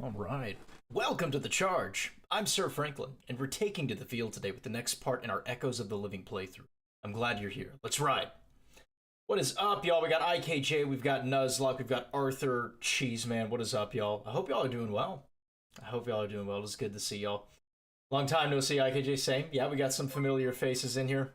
All right. Welcome to The Charge. I'm Sir Franklin, and we're taking to the field today with the next part in our Echoes of the Living playthrough. I'm glad you're here. Let's ride. What is up, y'all? We got IKJ, we've got Nuzlocke, we've got Arthur Cheeseman. What is up, y'all? I hope y'all are doing well. It's good to see y'all. Long time no see, IKJ. Same. Yeah, we got some familiar faces in here.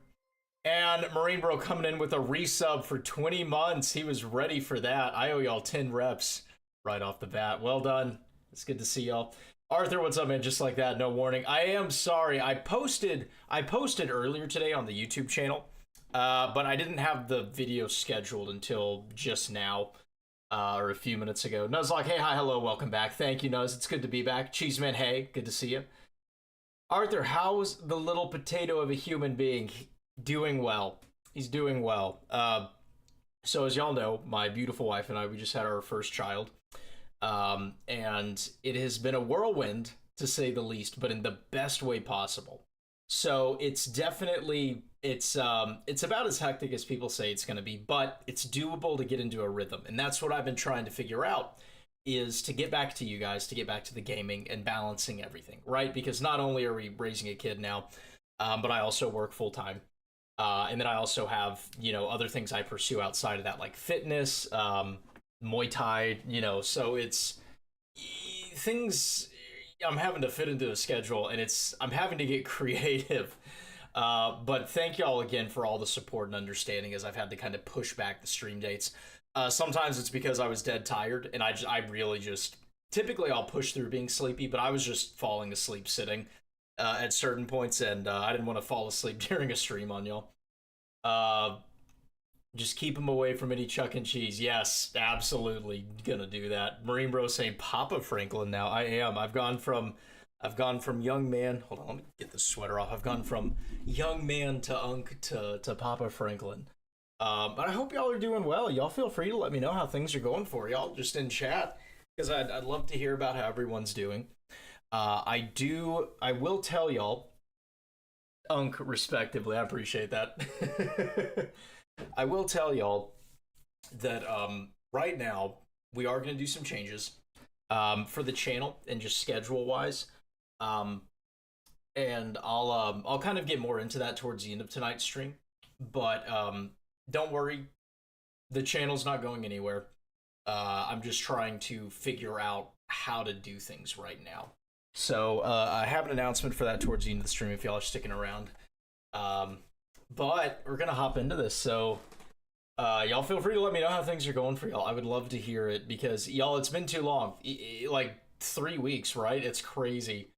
And Marine Bro coming in with a resub for 20 months. He was ready for that. I owe y'all 10 reps right off the bat. Well done. It's good to see y'all. Arthur, what's up, man? Just like that, no warning. I am sorry. I posted earlier today on the YouTube channel, but I didn't have the video scheduled until just now, or a few minutes ago. Nuzlocke, hey, hi, hello, welcome back. Thank you, Nuz. It's good to be back. Cheeseman, hey, good to see you. Arthur, how's the little potato of a human being? Doing well. He's doing well. So as y'all know, my beautiful wife and I, we just had our first child. And it has been a whirlwind, to say the least, but in the best way possible. So it's definitely, it's about as hectic as people say it's going to be, but it's doable to get into a rhythm. And that's what I've been trying to figure out, is to get back to you guys, to get back to the gaming and balancing everything, right? Because not only are we raising a kid now, but I also work full time. And then I also have, other things I pursue outside of that, like fitness, Muay Thai, so it's things I'm having to fit into a schedule, and I'm having to get creative. But thank y'all again for all the support and understanding as I've had to kind of push back the stream dates. Sometimes it's because I was dead tired, and I really just, typically I'll push through being sleepy, but I was just falling asleep sitting at certain points, and I didn't want to fall asleep during a stream on y'all. Just keep them away from any Chuck and Cheese. Yes, absolutely gonna do that. Marine Bro saying Papa Franklin now. I am. I've gone from young man. Hold on, let me get the sweater off. I've gone from young man to Unk to Papa Franklin. But I hope y'all are doing well. Y'all feel free to let me know how things are going for y'all just in chat, because I'd love to hear about how everyone's doing. I will tell y'all, Unk respectively. I appreciate that. I will tell y'all that right now we are going to do some changes for the channel and just schedule wise, and I'll kind of get more into that towards the end of tonight's stream. But don't worry, the channel's not going anywhere. I'm just trying to figure out how to do things right now. So I have an announcement for that towards the end of the stream if y'all are sticking around. But we're gonna hop into this, so y'all feel free to let me know how things are going for y'all. I would love to hear it, because y'all, it's been too long, like 3 weeks, right? It's crazy.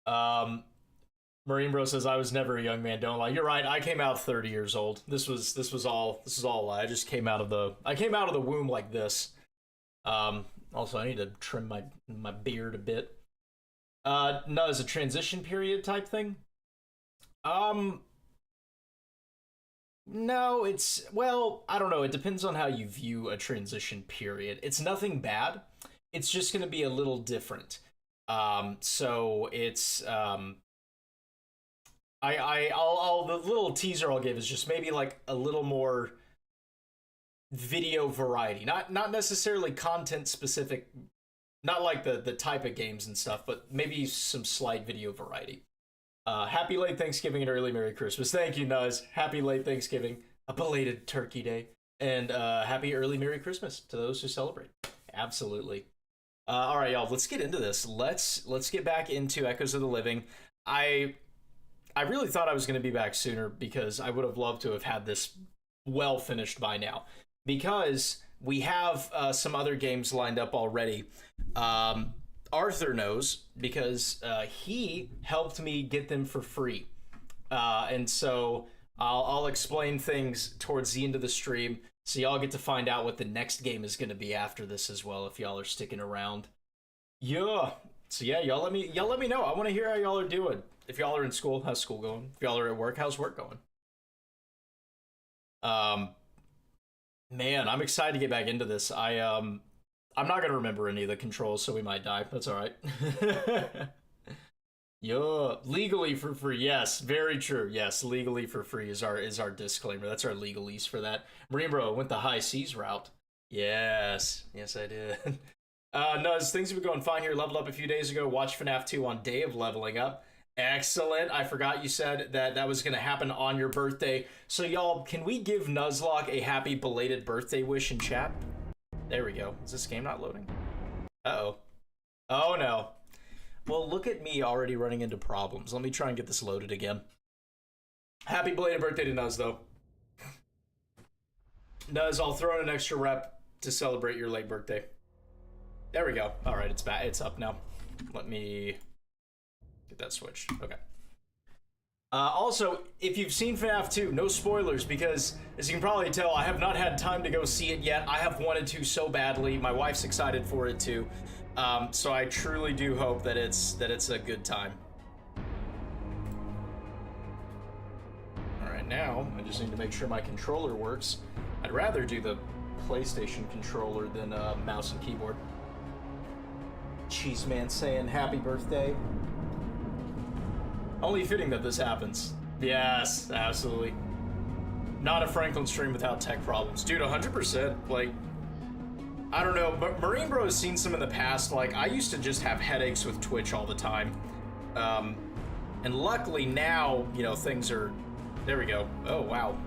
Marine Bro says I was never a young man. Don't lie. You're right. I came out 30 years old. This was all a lie. I just came out of the womb like this. Also, I need to trim my beard a bit. No, it's a transition period type thing. No, well, I don't know. It depends on how you view a transition period. It's nothing bad. It's just going to be a little different. So it's, the little teaser I'll give is just maybe like a little more video variety. Not necessarily content specific, not like the type of games and stuff, but maybe some slight video variety. Happy late Thanksgiving and early Merry Christmas. Thank you, Nuz. Happy late Thanksgiving, a belated Turkey Day, and happy early Merry Christmas to those who celebrate. Absolutely. All right, y'all. Let's get into this. Let's get back into Echoes of the Living. I really thought I was going to be back sooner, because I would have loved to have had this well finished by now, because we have some other games lined up already. Arthur knows, because he helped me get them for free, and so I'll explain things towards the end of the stream, so y'all get to find out what the next game is going to be after this as well, if y'all are sticking around. Yeah. So yeah, y'all let me know. I want to hear how y'all are doing. If y'all are in school, how's school going? If y'all are at work, how's work going? Man, I'm excited to get back into this. I'm not gonna remember any of the controls, so we might die. That's all right. Yeah, legally for free. Yes, very true. Yes, legally for free is our disclaimer. That's our legalese for that. Marine Bro went the high seas route. Yes, I did. Nuz, things have been going fine here. Leveled up a few days ago. Watched FNAF 2 on day of leveling up. Excellent. I forgot you said that that was going to happen on your birthday. So, y'all, can we give Nuzlocke a happy belated birthday wish in chat? There we go. Is this game not loading? Uh-oh. Oh, no. Well, look at me already running into problems. Let me try and get this loaded again. Happy belated birthday to Nuz, though. Nuz, I'll throw in an extra rep to celebrate your late birthday. There we go. All right, it's back. It's up now. Let me get that switched. Okay. Also, if you've seen FNAF 2, no spoilers, because as you can probably tell, I have not had time to go see it yet. I have wanted to so badly. My wife's excited for it too. So I truly do hope that it's a good time. All right, now I just need to make sure my controller works. I'd rather do the PlayStation controller than mouse and keyboard. Cheese Man saying happy birthday. Only fitting that this happens. Yes, absolutely. Not a Franklin stream without tech problems. Dude, 100%. Like, I don't know, but Marine Bro has seen some in the past. Like, I used to just have headaches with Twitch all the time. And luckily now, you know, things are... There we go. Oh, wow.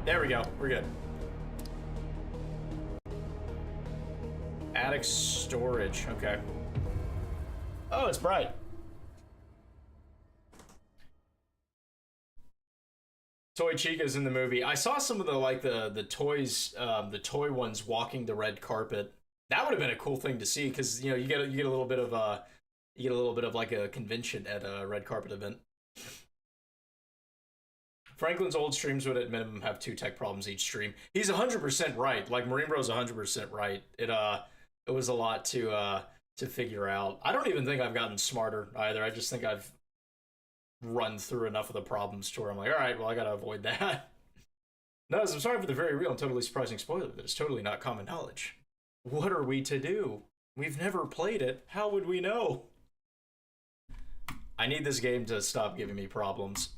There we go. We're good. Attic storage. Okay. Oh, it's bright. Toy Chica's in the movie. I saw some of the toys, the toy ones walking the red carpet. That would have been a cool thing to see, because you know you get a little bit of like a convention at a red carpet event. Franklin's old streams would at minimum have 2 tech problems each stream. He's 100% right. Like Marine Bro's 100% right. It was a lot to figure out. I don't even think I've gotten smarter either. I just think I've run through enough of the problems to where I'm like, all right, well, I gotta avoid that. No, I'm sorry for the very real and totally surprising spoiler that is totally not common knowledge. What are we to do? We've never played it. How would we know? I need this game to stop giving me problems.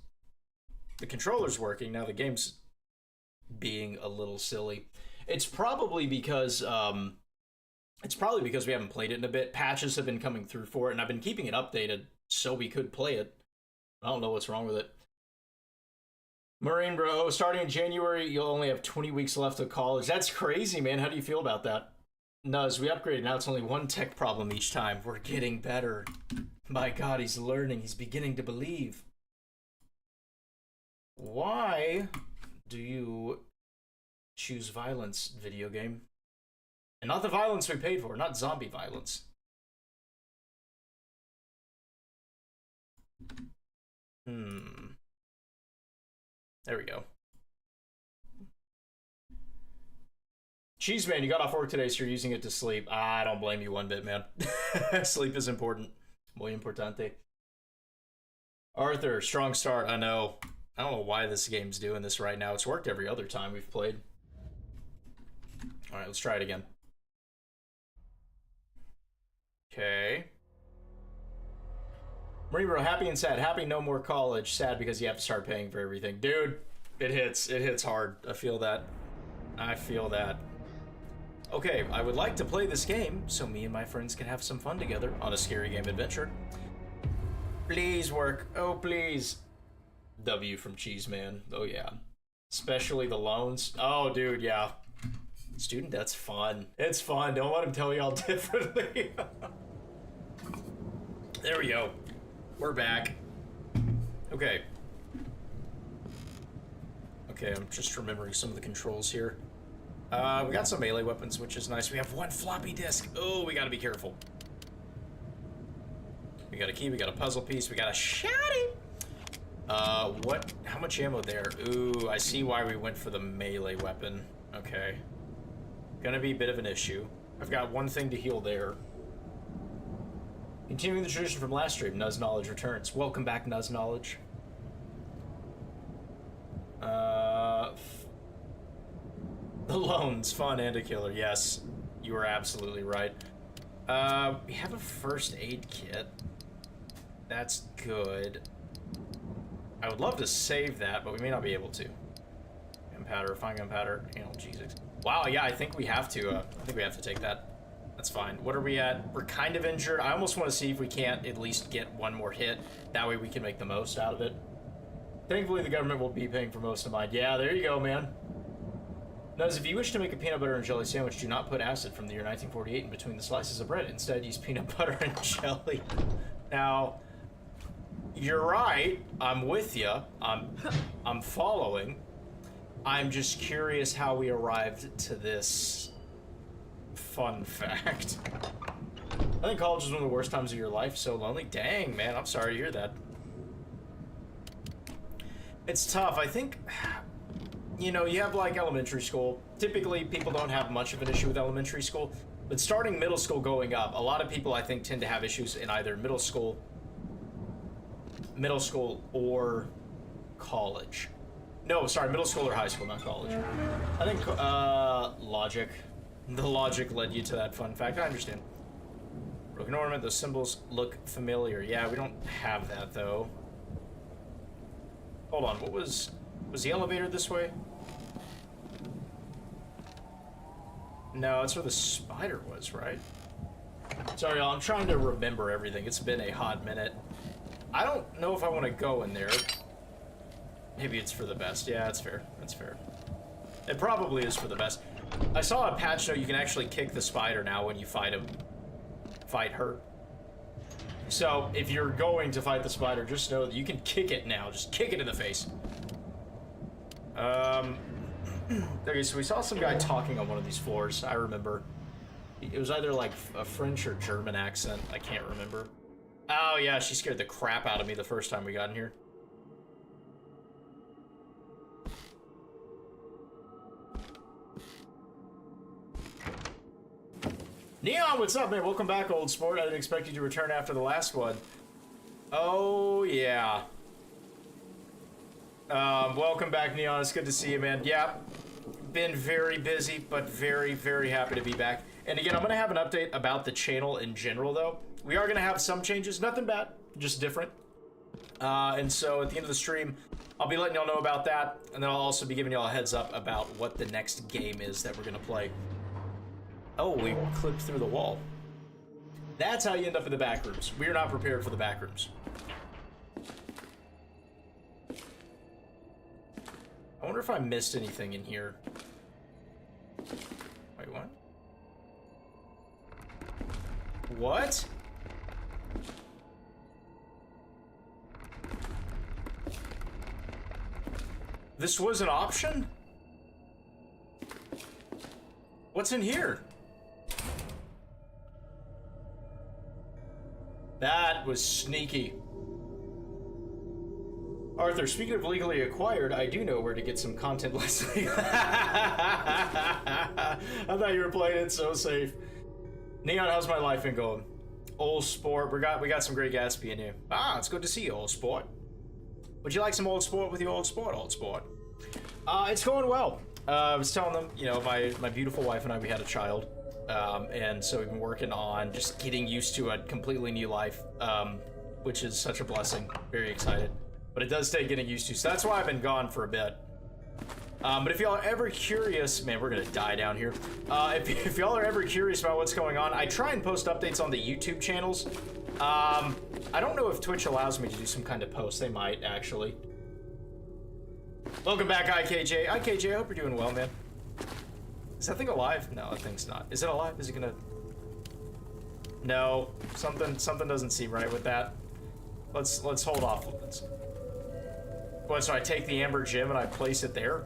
The controller's working, now the game's being a little silly. It's probably because we haven't played it in a bit. Patches have been coming through for it, and I've been keeping it updated so we could play it. I don't know what's wrong with it. Marine Bro, starting in January, you'll only have 20 weeks left of college. That's crazy, man. How do you feel about that? Nuz, we upgraded. Now it's only 1 tech problem each time. We're getting better. My God, he's learning. He's beginning to believe. Why do you choose violence, video game? And not the violence we paid for, not zombie violence. There we go. Cheese Man, you got off work today, so you're using it to sleep. I don't blame you one bit, man. Sleep is important. Muy importante. Arthur, strong start. I know. I don't know why this game's doing this right now. It's worked every other time we've played. All right, let's try it again. Okay. Marine Bro, happy and sad. Happy, no more college. Sad because you have to start paying for everything. Dude, it hits. It hits hard. I feel that. I feel that. Okay, I would like to play this game so me and my friends can have some fun together on a scary game adventure. Please work. Oh, please. W from Cheese Man. Oh, yeah. Especially the loans. Oh, dude, yeah. Student debt's fun. It's fun. Don't let him tell y'all differently. There we go. We're back. Okay. Okay, I'm just remembering some of the controls here. We got some melee weapons, which is nice. We have 1 floppy disk. Oh, we gotta be careful. We got a key, we got a puzzle piece, we got a shotty. What? How much ammo there? Ooh, I see why we went for the melee weapon. Okay. Gonna be a bit of an issue. I've got 1 thing to heal there. Continuing the tradition from last stream, Nuz Knowledge returns. Welcome back, Nuz Knowledge. The loans, fun and a killer. Yes, you are absolutely right. We have a first aid kit. That's good. I would love to save that, but we may not be able to. gunpowder, fine gunpowder, analgesics. Wow, yeah, I think we have to. I think we have to take that. That's fine. What are we at? We're kind of injured. I almost want to see if we can't at least get one more hit. That way we can make the most out of it. Thankfully, the government will be paying for most of mine. Yeah, there you go, man. Notice, if you wish to make a peanut butter and jelly sandwich, do not put acid from the year 1948 in between the slices of bread. Instead, use peanut butter and jelly. Now, you're right. I'm with you. I'm following. I'm just curious how we arrived to this fun fact. I think college is one of the worst times of your life. So lonely. Dang, man. I'm sorry to hear that. It's tough. I think, you know, you have like elementary school. Typically, people don't have much of an issue with elementary school. But starting middle school going up, a lot of people I think tend to have issues in either middle school or college. No, sorry, middle school or high school, not college. I think logic. The logic led you to that fun fact. I understand. Broken ornament, those symbols look familiar. Yeah, we don't have that though. Hold on, what was the elevator this way? No, it's where the spider was, right? Sorry, y'all, I'm trying to remember everything. It's been a hot minute. I don't know if I want to go in there. Maybe it's for the best. Yeah, it's fair. That's fair. It probably is for the best. I saw a patch note you can actually kick the spider now when you fight him. Fight her. So, if you're going to fight the spider, just know that you can kick it now. Just kick it in the face. Okay, so we saw some guy talking on one of these floors. I remember. It was either like a French or German accent. I can't remember. Oh, yeah, she scared the crap out of me the first time we got in here. Neon, what's up, man? Welcome back, old sport. I didn't expect you to return after the last one. Oh, yeah. Welcome back, Neon. It's good to see you, man. Yeah, been very busy, but very, very happy to be back. And again, I'm going to have an update about the channel in general, though. We are going to have some changes. Nothing bad, just different. And so at the end of the stream, I'll be letting y'all know about that. And then I'll also be giving y'all a heads up about what the next game is that we're going to play. Oh, we clipped through the wall. That's how you end up in the back rooms. We're not prepared for the back rooms. I wonder if I missed anything in here. Wait, what? What? This was an option? What's in here? That was sneaky. Arthur, speaking of legally acquired, I do know where to get some content less legal. I thought you were playing it so safe. Neon, how's my life been going? Old sport, we got some great Gatsby in here. Ah, it's good to see you, old sport. Would you like some old sport with your old sport, old sport? It's going well. I was telling them, you know, my beautiful wife and I, we had a child. And so we've been working on just getting used to a completely new life, which is such a blessing. Very excited. But it does take getting used to, so that's why I've been gone for a bit. But if y'all are ever curious, man, we're gonna die down here. If y'all are ever curious about what's going on, I try and post updates on the YouTube channels. I don't know if Twitch allows me to do some kind of post. They might, actually. Welcome back, IKJ. IKJ, I hope you're doing well, man. Is that thing alive? No, that thing's not. Is it alive? Is it gonna... No, something doesn't seem right with that. Let's hold off. What, so I take the Amber Gem and I place it there?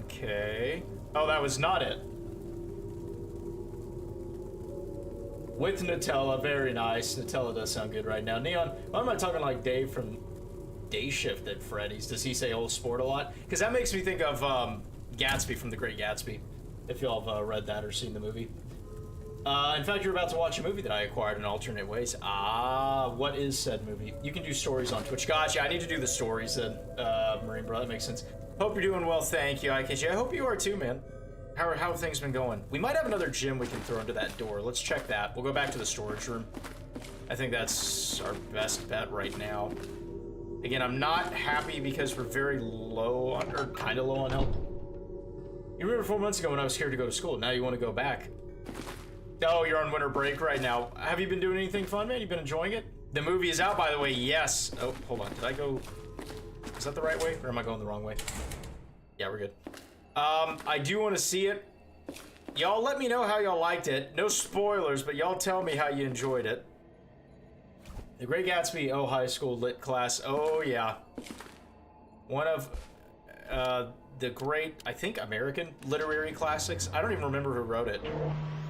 Okay. Oh, that was not it. With Nutella, very nice. Nutella does sound good right now. Neon, why am I talking like Dave from Day Shift at Freddy's? Does he say old sport a lot? Because that makes me think of Gatsby from The Great Gatsby, if y'all have read that or seen the movie. In fact, you're about to watch a movie that I acquired in alternate ways. Ah, what is said movie? You can do stories on Twitch. Gotcha, I need to do the stories then, Marine Bro, that makes sense. Hope you're doing well, thank you, IKJ. I hope you are too, man. How have things been going? We might have another gym we can throw into that door. Let's check that. We'll go back to the storage room. I think that's our best bet right now. Again, I'm not happy because we're very low on, or kind of low on health. You remember 4 months ago when I was scared to go to school? Now you want to go back. Oh, you're on winter break right now. Have you been doing anything fun, man? You been enjoying it? The movie is out, by the way. Yes. Oh, hold on. Did I go... Is that the right way? Or am I going the wrong way? Yeah, we're good. I do want to see it. Y'all let me know how y'all liked it. No spoilers, but y'all tell me how you enjoyed it. The Great Gatsby, oh, high school lit class. Oh, yeah. One of the great, I think, American literary classics. I don't even remember who wrote it.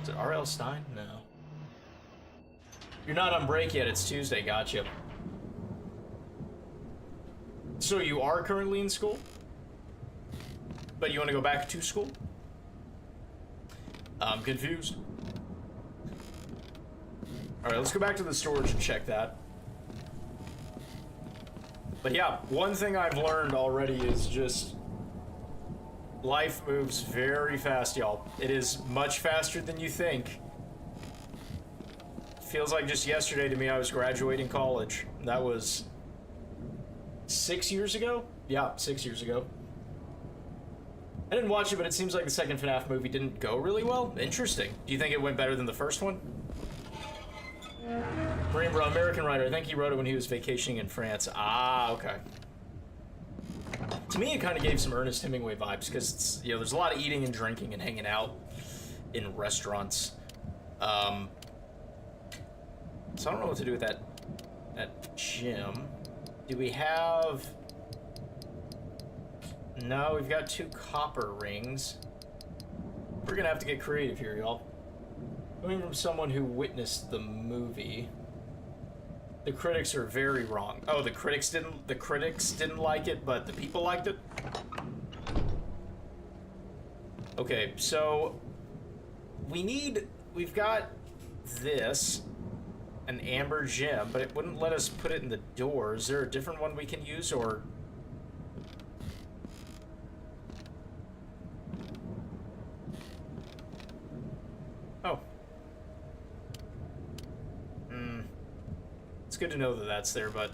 Is it R.L. Stein? No. You're not on break yet. It's Tuesday. Gotcha. So you are currently in school? But you want to go back to school? I'm confused. Alright, let's go back to the storage and check that. But yeah, one thing I've learned already is just... life moves very fast, y'all. It is much faster than you think. Feels like just yesterday to me I was graduating college. That was... 6 years ago? Yeah, 6 years ago. I didn't watch it, but it seems like the second FNAF movie didn't go really well. Interesting. Do you think it went better than the first one? Rainbow, American writer. I think he wrote it when he was vacationing in France. Ah, okay. To me, it kind of gave some Ernest Hemingway vibes because it's, you know, there's a lot of eating and drinking and hanging out in restaurants. So I don't know what to do with that gym. Do we have... No, we've got 2 copper rings. We're gonna have to get creative here, y'all. Coming from someone who witnessed the movie, the critics are very wrong. Oh, the critics didn't like it, but the people liked it? Okay, so we've got this, an amber gem, but it wouldn't let us put it in the door. Is there a different one we can use, or... Oh. It's good to know that that's there, but...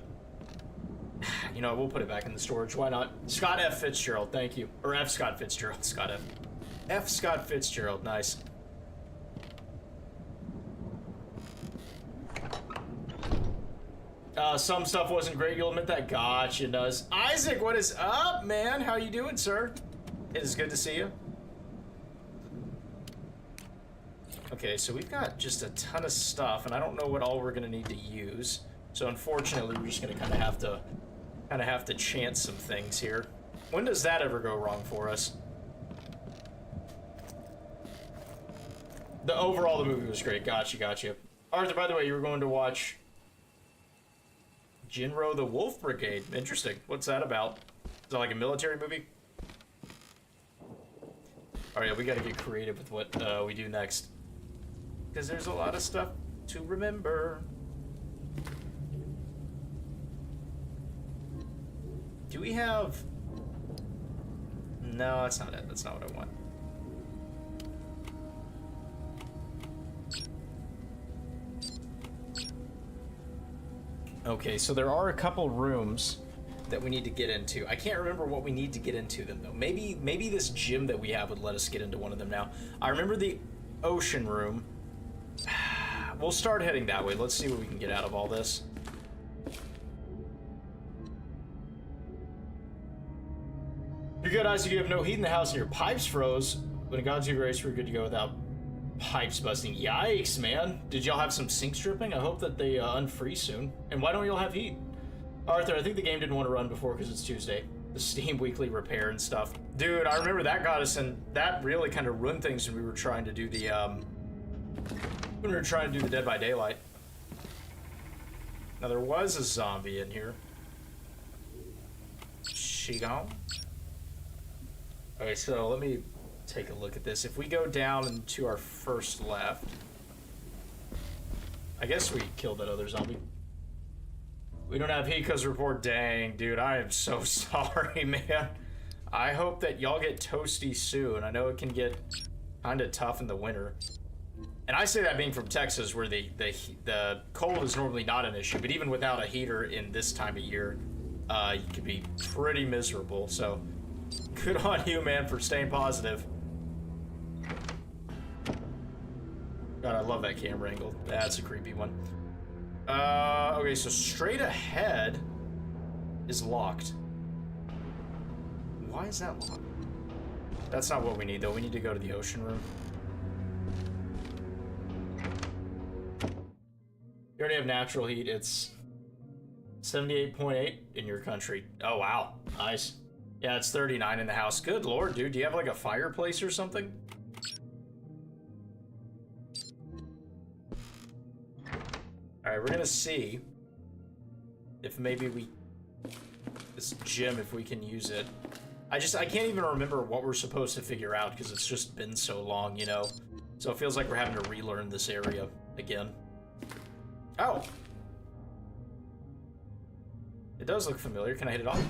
You know, we'll put it back in the storage. Why not? Scott F. Fitzgerald, thank you. Or F. Scott Fitzgerald. Scott F. F. Scott Fitzgerald, nice. Some stuff wasn't great, you'll admit that? Gotcha, does. Isaac, what is up, man? How you doing, sir? It is good to see you. Okay, so we've got just a ton of stuff, and I don't know what all we're gonna need to use. So unfortunately, we're just gonna kind of have to chance some things here. When does that ever go wrong for us? The movie was great. Gotcha. Arthur, by the way, you were going to watch Jinro the Wolf Brigade. Interesting. What's that about? Is that like a military movie? Alright, we gotta get creative with what we do next. Because there's a lot of stuff to remember. Do we have... No, that's not it. That's not what I want. Okay, so there are a couple rooms that we need to get into. I can't remember what we need to get into them, though. Maybe this gym that we have would let us get into one of them now. I remember the ocean room. We'll start heading that way. Let's see what we can get out of all this. You're good, Isaac. You have no heat in the house and your pipes froze. When God's your grace, we're good to go without pipes busting. Yikes, man. Did y'all have some sinks dripping? I hope that they unfreeze soon. And why don't y'all have heat? Arthur, I think the game didn't want to run before because it's Tuesday. The Steam weekly repair and stuff. Dude, I remember that got us, and that really kind of ruined things when we were trying to do the, Dead by Daylight. Now, there was a zombie in here. She gone? Okay, so let me take a look at this. If we go down and to our first left, I guess we killed that other zombie. We don't have heat because report. Dang, dude, I am so sorry, man. I hope that y'all get toasty soon. I know it can get kind of tough in the winter. And I say that being from Texas, where the cold is normally not an issue, but even without a heater in this time of year, you could be pretty miserable. So, good on you, man, for staying positive. God, I love that camera angle. That's a creepy one. Okay, so straight ahead is locked. Why is that locked? That's not what we need, though. We need to go to the ocean room. You already have natural heat. It's 78.8 in your country. Oh, wow. Nice. Yeah, it's 39 in the house. Good lord, dude. Do you have, like, a fireplace or something? Alright, we're gonna see if maybe this gym, if we can use it. I can't even remember what we're supposed to figure out because it's just been so long, you know? So it feels like we're having to relearn this area again. Oh! It does look familiar. Can I hit it off?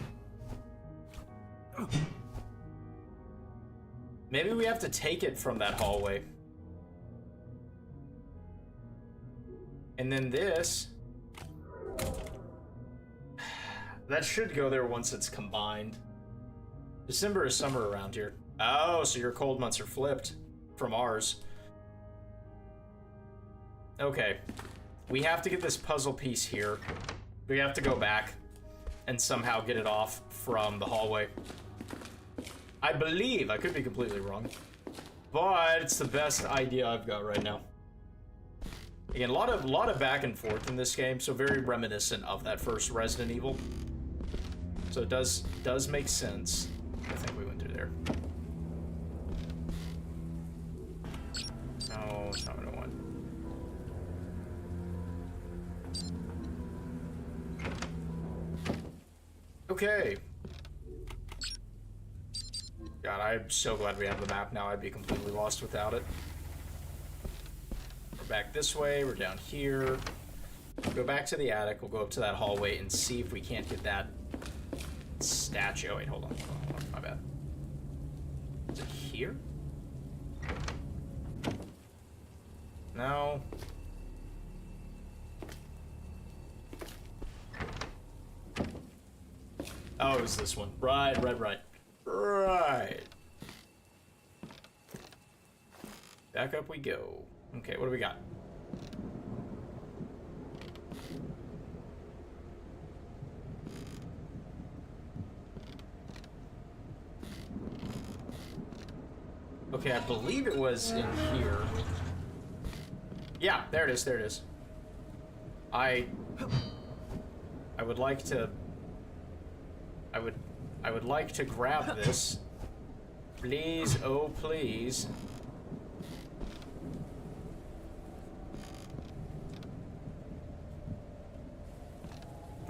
Maybe we have to take it from that hallway. And then this... that should go there once it's combined. December is summer around here. Oh, so your cold months are flipped from ours. Okay. We have to get this puzzle piece here. We have to go back and somehow get it off from the hallway. I believe, I could be completely wrong, but it's the best idea I've got right now. Again, a lot of back and forth in this game, so very reminiscent of that first Resident Evil. So it does make sense. I think we went through there. No, it's not what I want. Okay. God, I'm so glad we have the map now. I'd be completely lost without it. We're back this way. We're down here. We'll go back to the attic. We'll go up to that hallway and see if we can't get that statue. Oh, wait, hold on. My bad. Is it here? No. Oh, it was this one. Right. Back up we go. Okay, what do we got? Okay, I believe it was in here. Yeah, there it is. I would like to... I would like to grab this. Please, oh please.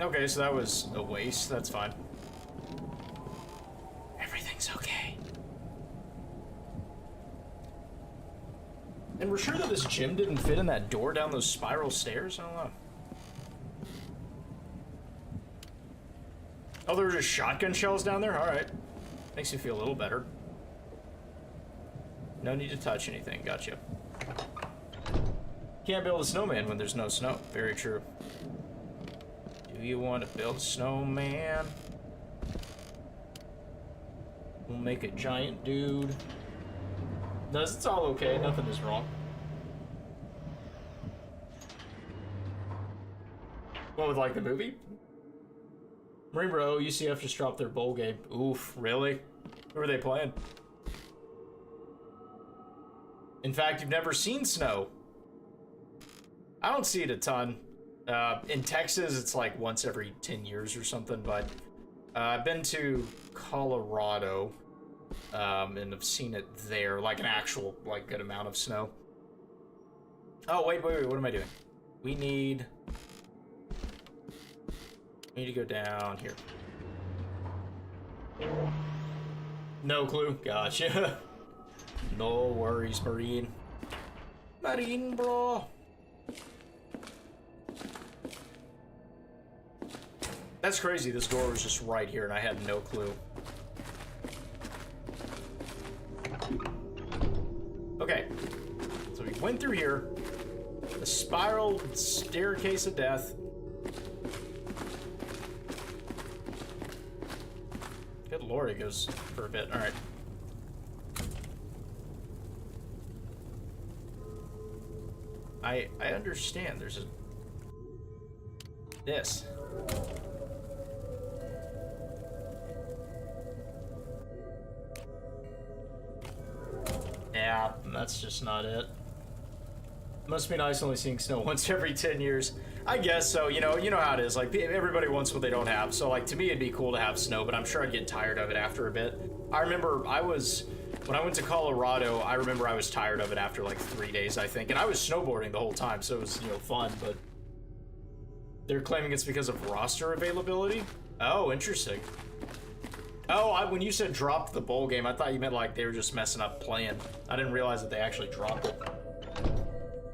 Okay, so that was a waste. That's fine. Everything's okay. And we're sure that this gym didn't fit in that door down those spiral stairs? I don't know. Oh, there were just shotgun shells down there? Alright. Makes me feel a little better. No need to touch anything. Gotcha. Can't build a snowman when there's no snow. Very true. Do you want to build a snowman? We'll make a giant dude. No, it's all okay. Nothing is wrong. What, with like the movie? Marine Bro, UCF just dropped their bowl game. Oof, really? Who are they playing? In fact, you've never seen snow. I don't see it a ton. In Texas, it's like once every 10 years or something, but I've been to Colorado, and I've seen it there, like an actual, like, good amount of snow. Oh, wait, what am I doing? We need to go down here. No clue. Gotcha. No worries, Marine. Marine, bro. That's crazy. This door was just right here, and I had no clue. Okay. So we in through here. The spiral staircase of death. Good lord, it goes for a bit. Alright. I understand. There's a... This. Yeah, that's just not it. Must be nice only seeing snow once every 10 years. I guess so, you know how it is. Like, everybody wants what they don't have. So, like, to me, it'd be cool to have snow, but I'm sure I'd get tired of it after a bit. I remember when I went to Colorado, I remember I was tired of it after, like, 3 days, I think. And I was snowboarding the whole time, so it was, fun, but... They're claiming it's because of roster availability? Oh, interesting. Oh, when you said dropped the bowl game, I thought you meant, like, they were just messing up playing. I didn't realize that they actually dropped it.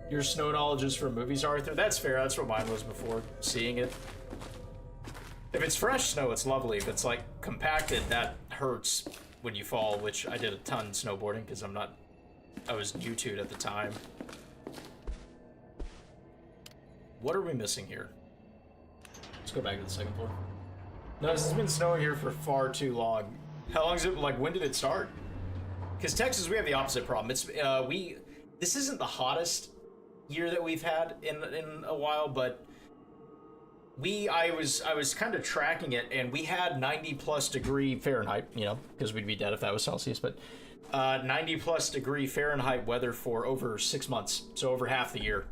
Your snow knowledge is from movies, Arthur? That's fair. That's what mine was before seeing it. If it's fresh snow, it's lovely. If it's, like, compacted, that hurts when you fall, which I did a ton snowboarding because I was new to it at the time. What are we missing here? Let's go back to the second floor. No, this has been snowing here for far too long. How long is it? Like, when did it start? Because Texas, we have the opposite problem. This isn't the hottest year that we've had in a while, but I was kind of tracking it, and we had 90+ degree Fahrenheit, because we'd be dead if that was Celsius, but 90+ degree Fahrenheit weather for over 6 months, so over half the year.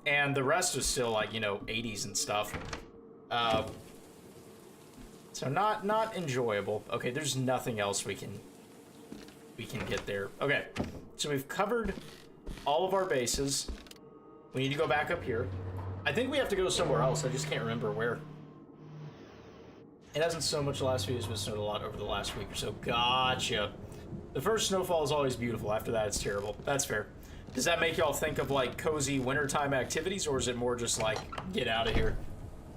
And the rest was still like, 80s and stuff. So not enjoyable. Okay, there's nothing else we can get there. Okay, so we've covered all of our bases. We need to go back up here. I think we have to go somewhere else. I just can't remember where. It hasn't snowed much the last few days, but it snowed a lot over the last week or so. Gotcha. The first snowfall is always beautiful. After that, it's terrible. That's fair. Does that make y'all think of, like, cozy wintertime activities, or is it more just like, get out of here?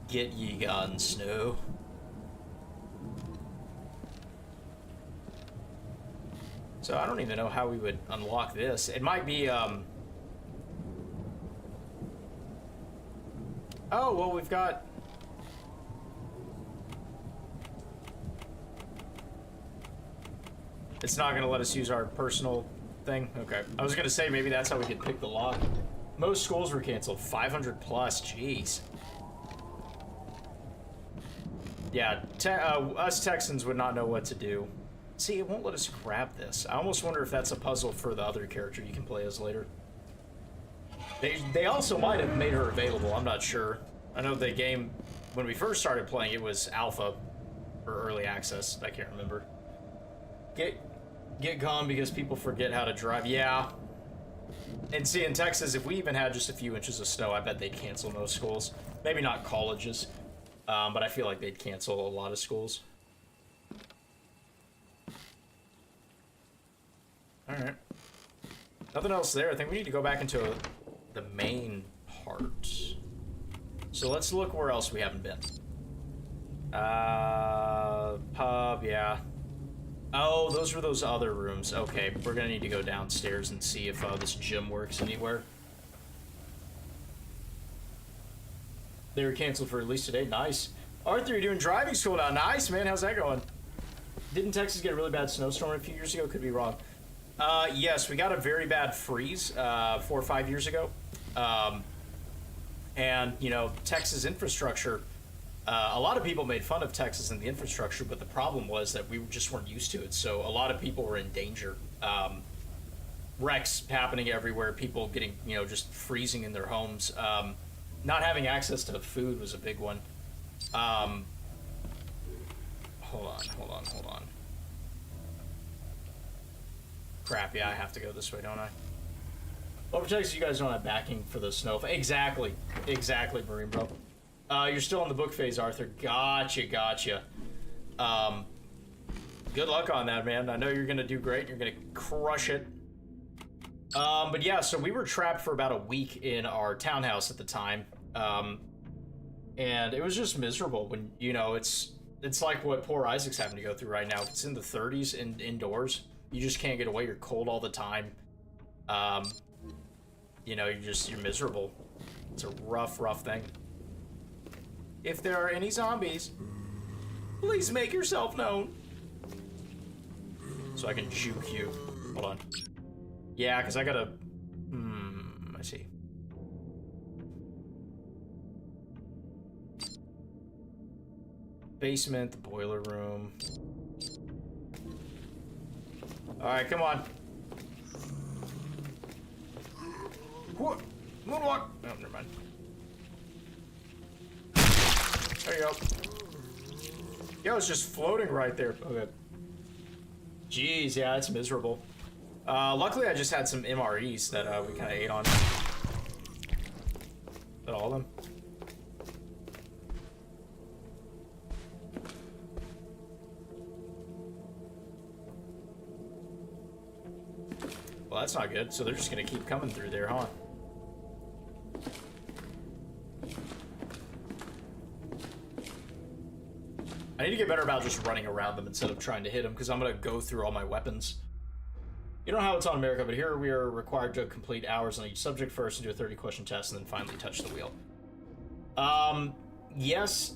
Get ye gone, snow. So I don't even know how we would unlock this. It might be, Oh, well, we've got... It's not gonna let us use our personal thing? Okay. I was gonna say maybe that's how we could pick the lock. Most schools were canceled. 500+, jeez. Yeah, us Texans would not know what to do. See, it won't let us grab this. I almost wonder if that's a puzzle for the other character you can play as later. They also might have made her available, I'm not sure. I know the game, when we first started playing, it was alpha, or early access, I can't remember. Get gone because people forget how to drive. Yeah. And see, in Texas, if we even had just a few inches of snow, I bet they'd cancel most schools. Maybe not colleges, but I feel like they'd cancel a lot of schools. Alright. Nothing else there. I think we need to go back into the main part. So let's look where else we haven't been. Pub, yeah. Oh, those were those other rooms. Okay, we're gonna need to go downstairs and see if this gym works anywhere. They were canceled for at least today. Nice. Arthur, you're doing driving school now. Nice, man. How's that going? Didn't Texas get a really bad snowstorm a few years ago? Could be wrong. Yes, we got a very bad freeze 4 or 5 years ago. And, Texas infrastructure... a lot of people made fun of Texas and the infrastructure, but the problem was that we just weren't used to it. So a lot of people were in danger. Wrecks happening everywhere, people getting, just freezing in their homes. Not having access to food was a big one. Hold on. Crap, yeah, I have to go this way, don't I? Well, for Texas, you guys don't have backing for the snow. Exactly, Marine Bro. You're still in the book phase, Arthur. Gotcha. Good luck on that, man. I know you're gonna do great. You're gonna crush it. But yeah, so we were trapped for about a week in our townhouse at the time. And it was just miserable when, it's like what poor Isaac's having to go through right now. It's in the 30s and indoors. You just can't get away. You're cold all the time. you know, you're miserable. It's a rough thing. If there are any zombies, please make yourself known. So I can juke you. Hold on. Yeah, because I gotta... I see. Basement, the boiler room. Alright, come on. What? Moonwalk! Oh, never mind. There you go. Yeah, I was just floating right there. Okay. Jeez, yeah, it's miserable. Luckily, I just had some MREs that we kind of ate on. Is that all of them? Well, that's not good. So they're just gonna keep coming through there, huh? I need to get better about just running around them instead of trying to hit them, because I'm gonna go through all my weapons. You know how it's on America, but here we are required to complete hours on each subject first and do a 30-question test, and then finally touch the wheel. Yes,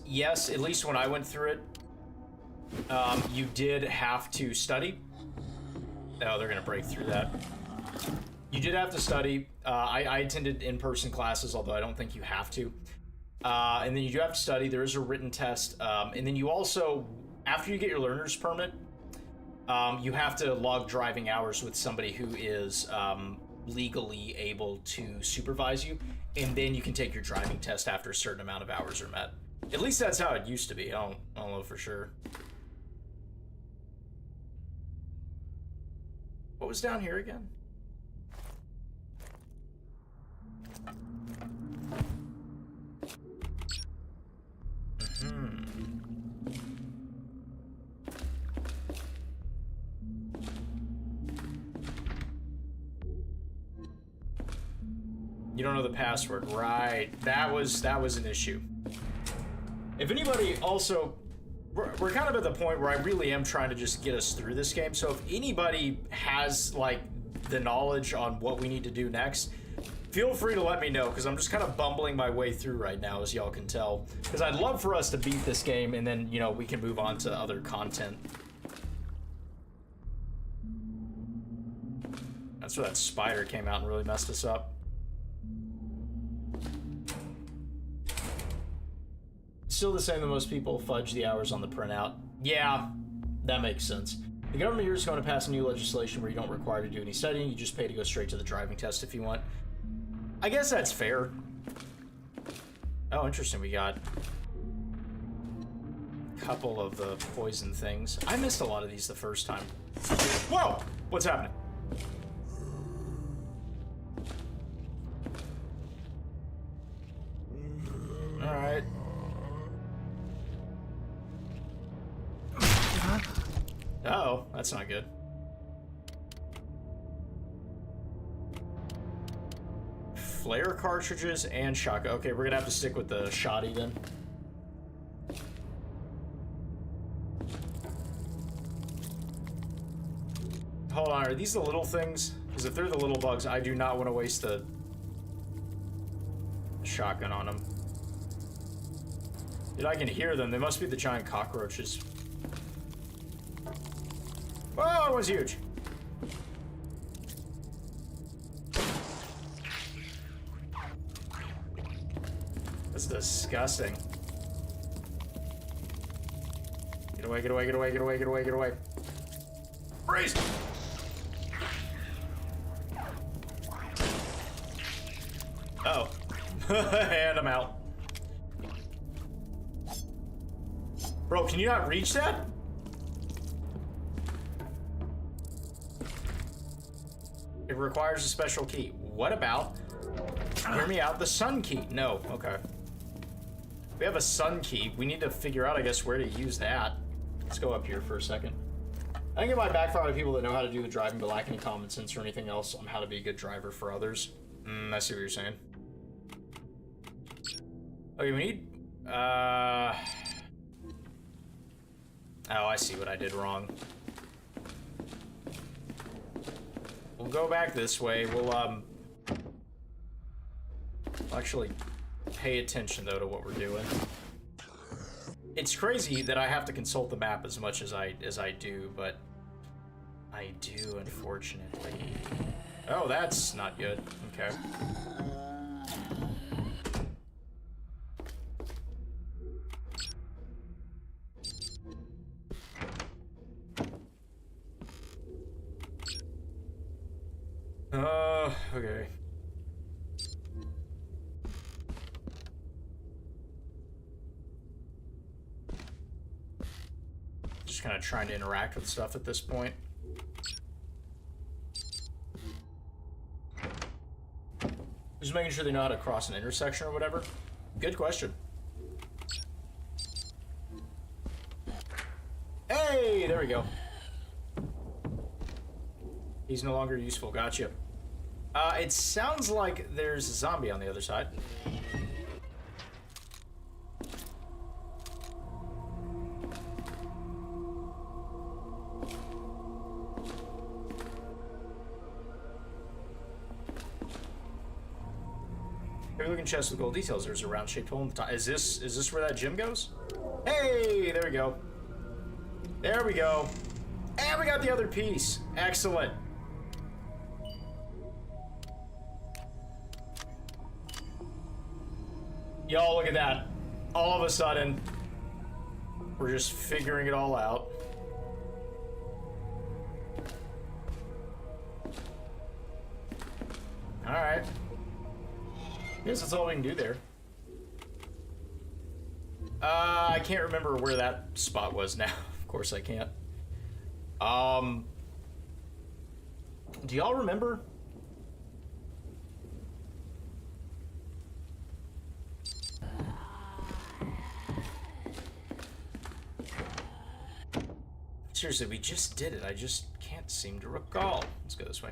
at least when I went through it, you did have to study. Oh, they're gonna break through that. You did have to study. I attended in-person classes, although I don't think you have to. And then you do have to study. There is a written test. And then you also, after you get your learner's permit, you have to log driving hours with somebody who is legally able to supervise you. And then you can take your driving test after a certain amount of hours are met. At least that's how it used to be. I don't know for sure. What was down here again? You don't know the password, right? That was an issue. If anybody also, we're kind of at the point where I really am trying to just get us through this game. So if anybody has like the knowledge on what we need to do next, feel free to let me know, because I'm just kind of bumbling my way through right now, as y'all can tell. Because I'd love for us to beat this game, and then, you know, we can move on to other content. That's where that spider came out and really messed us up. Still the same that most people fudge the hours on the printout. Yeah, that makes sense. The government here is going to pass a new legislation where you don't require to do any studying, you just pay to go straight to the driving test if you want. I guess that's fair. Oh, interesting, we got a couple of the poison things. I missed a lot of these the first time. Whoa! What's happening? Alright. Uh-oh, that's not good. Flare cartridges and shotgun. Okay, we're gonna have to stick with the shotty then. Hold on, are these the little things? Because if they're the little bugs, I do not want to waste the shotgun on them. Dude, I can hear them. They must be the giant cockroaches. Whoa, it was huge. That's disgusting. Get away, get away, get away, get away, get away, get away. Freeze! Uh-oh. And I'm out. Bro, can you not reach that? It requires a special key. What about, hear me out, the sun key? No, okay. We have a sun key. We need to figure out, I guess, where to use that. Let's go up here for a second. I think it might backfire to people that know how to do the driving but lack any common sense or anything else on how to be a good driver for others. I see what you're saying. Okay, we need, oh, I see what I did wrong. We'll go back this way. We'll actually pay attention though to what we're doing. It's crazy that I have to consult the map as much as I do, but I do, unfortunately. Oh, that's not good. Okay. Okay. Just kind of trying to interact with stuff at this point. Just making sure they know how to cross an intersection or whatever. Good question. Hey, there we go. He's no longer useful. Gotcha. It sounds like there's a zombie on the other side. Every looking chest with gold details. There's a round-shaped hole in the top. Is this where that gym goes? Hey, there we go. There we go. And we got the other piece. Excellent. Y'all, look at that. All of a sudden, we're just figuring it all out. Alright. Guess that's all we can do there. I can't remember where that spot was now. Of course I can't. Do y'all remember? Seriously, we just did it. I just can't seem to recall. Let's go this way.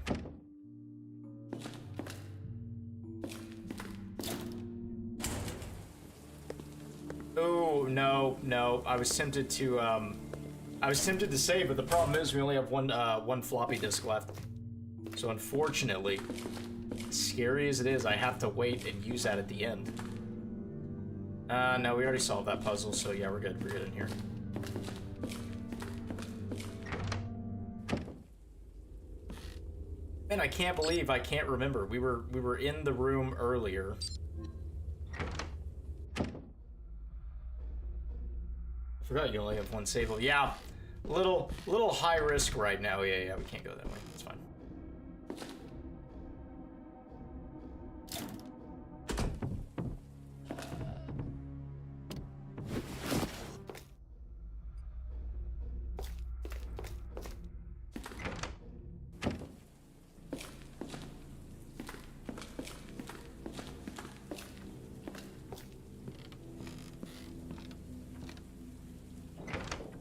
Oh, no. I was tempted to save, but the problem is we only have one floppy disk left. So unfortunately, scary as it is, I have to wait and use that at the end. No, we already solved that puzzle, so yeah, we're good. We're good in here. And I can't believe I can't remember. We were in the room earlier. I forgot you only have one save. Yeah, little high risk right now. Yeah, we can't go that way. That's fine.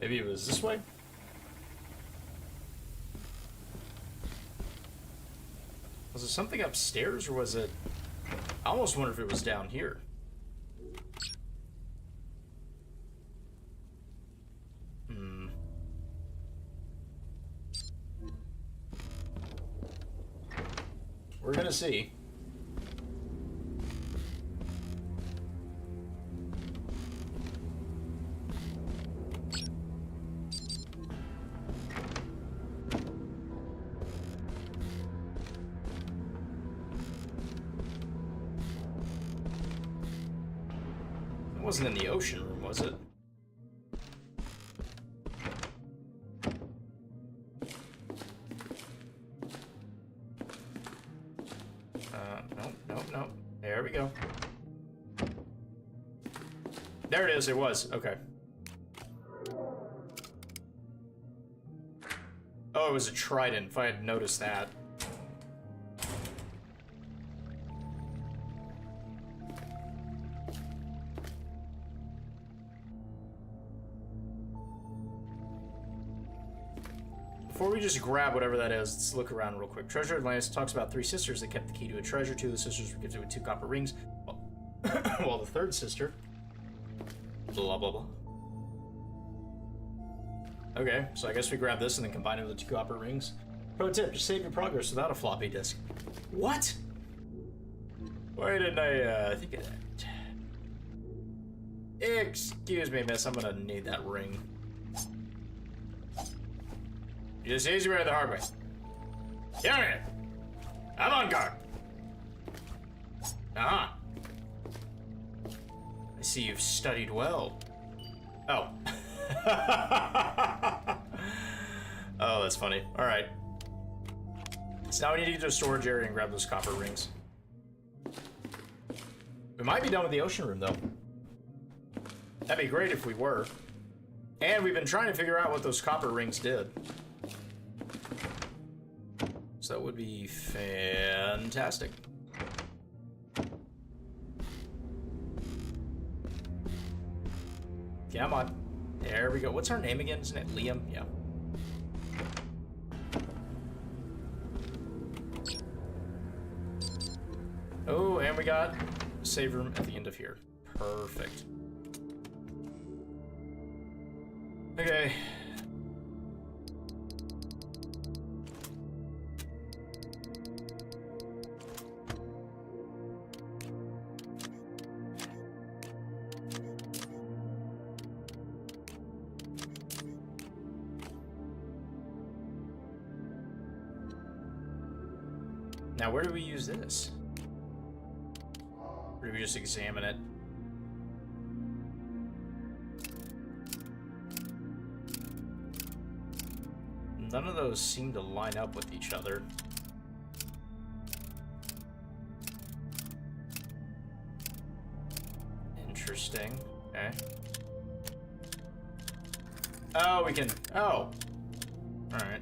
Maybe it was this way? Was it something upstairs, or was it... I almost wonder if it was down here. We're gonna see. It wasn't in the ocean room, was it? Nope. There we go. There it is, it was. Okay. Oh, it was a trident, if I had noticed that. Before we just grab whatever that is, let's look around real quick. Treasure Atlantis talks about 3 sisters that kept the key to a treasure. 2 of the sisters were gifted with 2 copper rings, while the 3rd sister... blah, blah, blah. Okay, so I guess we grab this and then combine it with the 2 copper rings. Pro tip, just save your progress without a floppy disk. What? Why didn't I think of that? Excuse me, miss, I'm gonna need that ring. Just easy way or the hard way. Get on here! I'm on guard! Uh-huh. I see you've studied well. Oh. Oh, that's funny. Alright. So now we need to get to a storage area and grab those copper rings. We might be done with the ocean room, though. That'd be great if we were. And we've been trying to figure out what those copper rings did. So that would be fantastic. Come on. There we go. What's our name again? Isn't it Liam? Yeah. Oh, and we got a save room at the end of here. Perfect. Okay. Now, where do we use this? Or do we just examine it? None of those seem to line up with each other. Interesting. Okay. Oh, we can... Oh! Alright.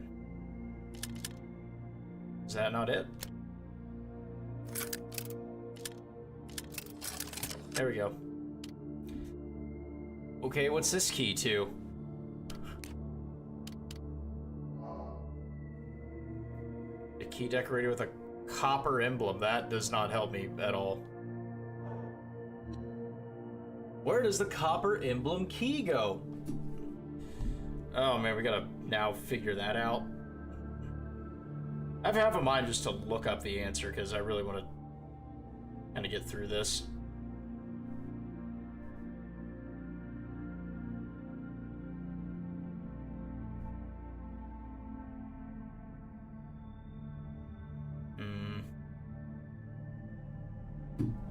Is that not it? There we go. Okay, what's this key to? A key decorated with a copper emblem. That does not help me at all. Where does the copper emblem key go? Oh man, we gotta now figure that out. I have half a mind just to look up the answer because I really want to kind of get through this.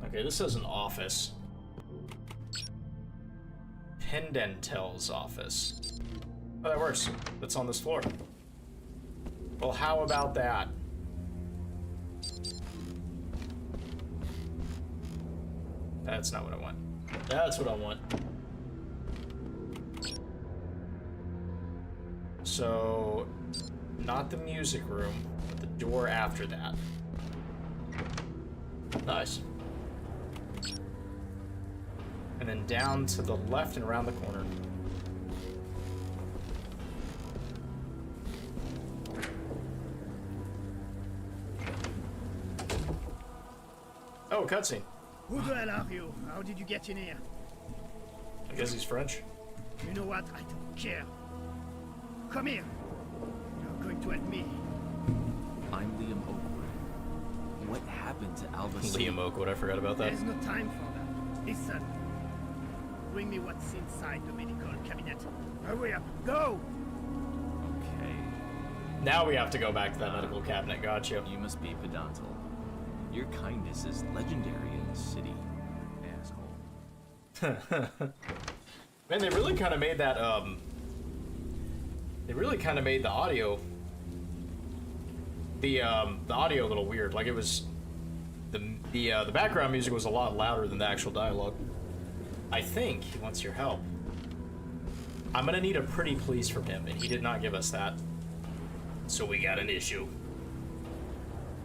Okay, this is an office. Pendentel's office. Oh, that works. That's on this floor. Well, how about that? That's not what I want. That's what I want. So, not the music room, but the door after that. Nice. And then down to the left and around the corner. Oh, cutscene. Who the hell are you? How did you get in here? I guess he's French. You know what? I don't care. Come here. You're going to help me. I'm Liam Oakwood. What happened to Alva? Liam Oakwood, I forgot about that. There's no time for that. Listen. Bring me what's inside the medical cabinet. Hurry up. Go! Okay. Now we have to go back to that medical cabinet. Gotcha. You must be Pedantal. Your kindness is legendary in this city, asshole. Man, they really kind of made that, they really kind of made the audio, the audio a little weird. Like, it was, the background music was a lot louder than the actual dialogue. I think he wants your help. I'm gonna need a pretty please from him, and he did not give us that. So we got an issue.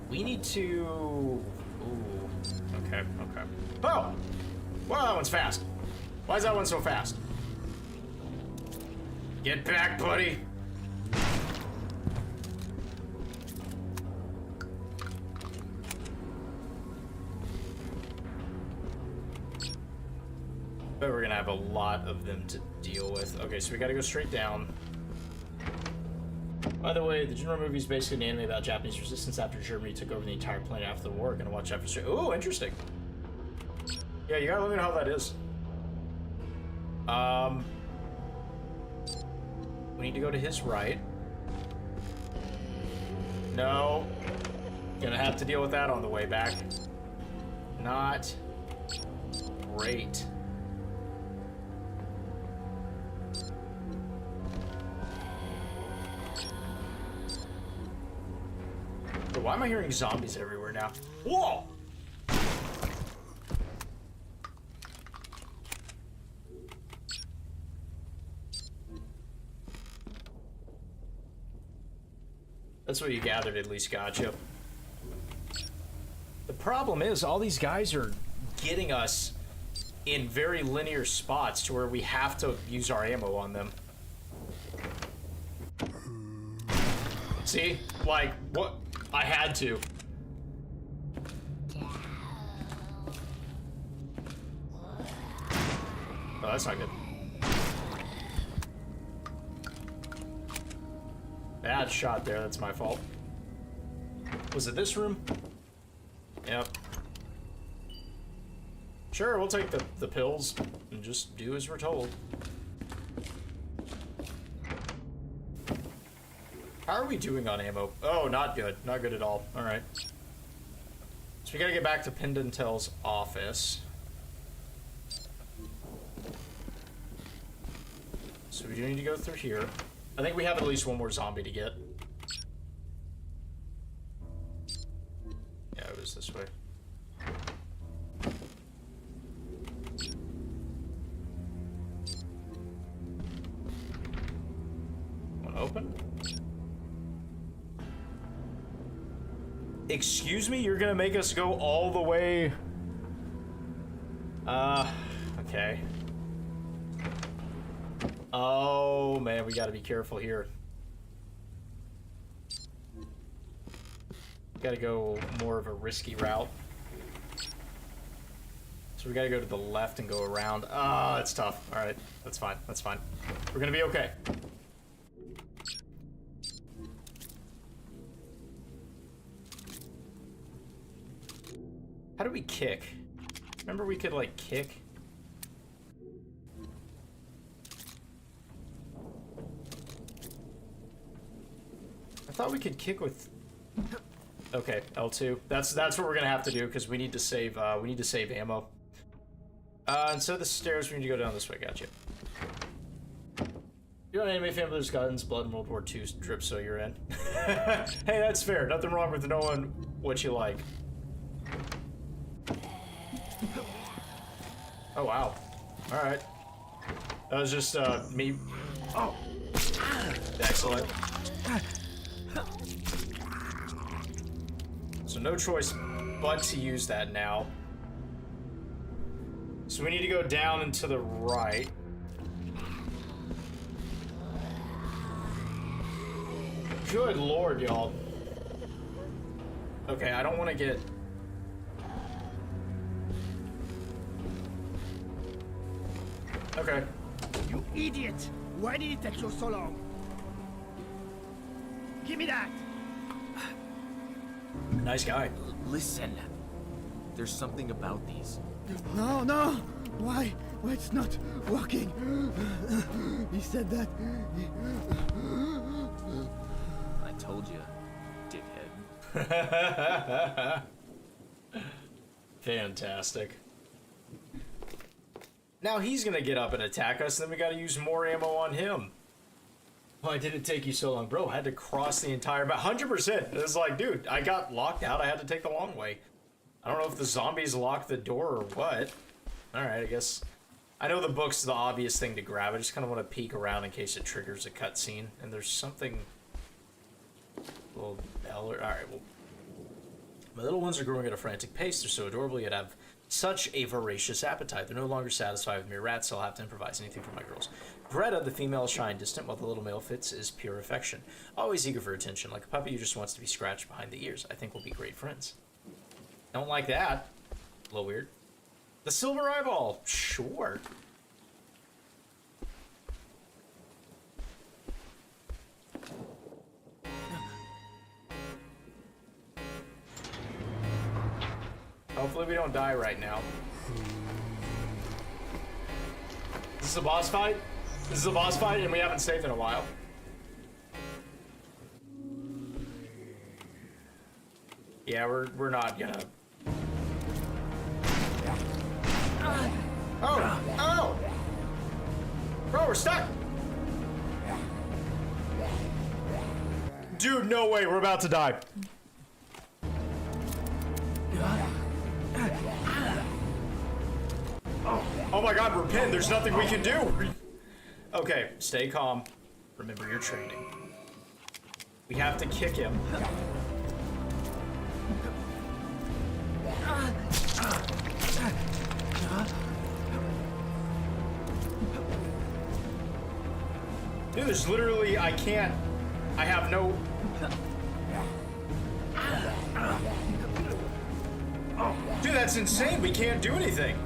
We need to... Ooh. Okay, okay. Oh! Well, that one's fast. Why is that one so fast? Get back, buddy! But we're gonna have a lot of them to deal with. Okay, so we gotta go straight down. By the way, the Jinro movie is basically an anime about Japanese resistance after Germany took over the entire planet after the war. Gonna watch after straight. Oh, interesting. Yeah, you gotta let me know how that is. We need to go to his right. No. Gonna have to deal with that on the way back. Not great. But why am I hearing zombies everywhere now? Whoa! That's what you gathered, at least. Gotcha. The problem is, all these guys are getting us in very linear spots to where we have to use our ammo on them. See? Like, what? I had to. Oh, that's not good. Bad shot there, that's my fault. Was it this room? Yep. Sure, we'll take the pills and just do as we're told. How are we doing on ammo? Oh, not good. Not good at all. Alright. So we gotta get back to Pendentel's office. So we do need to go through here. I think we have at least one more zombie to get. Yeah, it was this way. Wanna open? Excuse me? You're gonna make us go all the way... okay. Oh, man, we gotta be careful here. Gotta go more of a risky route. So we gotta go to the left and go around. Ah, that's tough. Alright, that's fine, that's fine. We're gonna be okay. How do we kick? Remember we could, like, kick? I thought we could kick with... Okay, L2. That's what we're gonna have to do, because we need to save ammo. And so the stairs, we need to go down this way, gotcha. You're an anime fan, but there's guns, blood, and World War II drip, so you're in. Hey, that's fair. Nothing wrong with knowing what you like. Oh, wow. Alright. That was just, me... Oh! Excellent. So no choice but to use that now. So we need to go down and to the right. Good lord, y'all. Okay, I don't want to get... Okay. You idiot! Why did it take you so long? Give me that! Nice guy. Listen. There's something about these. No, no! Why? Why it's not working? He said that. I told you, dickhead. Fantastic. Now he's gonna get up and attack us, and then we gotta use more ammo on him. Why did it take you so long? Bro, I had to cross the entire map. 100%. It was like, dude, I got locked out. I had to take the long way. I don't know if the zombies locked the door or what. Alright, I guess. I know the book's the obvious thing to grab. I just kind of want to peek around in case it triggers a cutscene. And there's something... A little bell or... Alright, well... My little ones are growing at a frantic pace. They're so adorable, yet have such a voracious appetite. They're no longer satisfied with mere rats, so I'll have to improvise anything for my girls. Greta, the female, is shy and distant, while the little male Fitz is pure affection. Always eager for attention, like a puppy who just wants to be scratched behind the ears. I think we'll be great friends. Don't like that. A little weird. The silver eyeball. Sure. Hopefully we don't die right now. This is a boss fight? This is a boss fight and we haven't saved in a while. Yeah, we're not gonna... Oh! Oh! Bro, we're stuck! Dude, no way, we're about to die. Oh my god, we're pinned. There's nothing we can do. Okay, stay calm. Remember your training. We have to kick him. Dude, there's literally, I can't, I have no... Dude, that's insane. We can't do anything.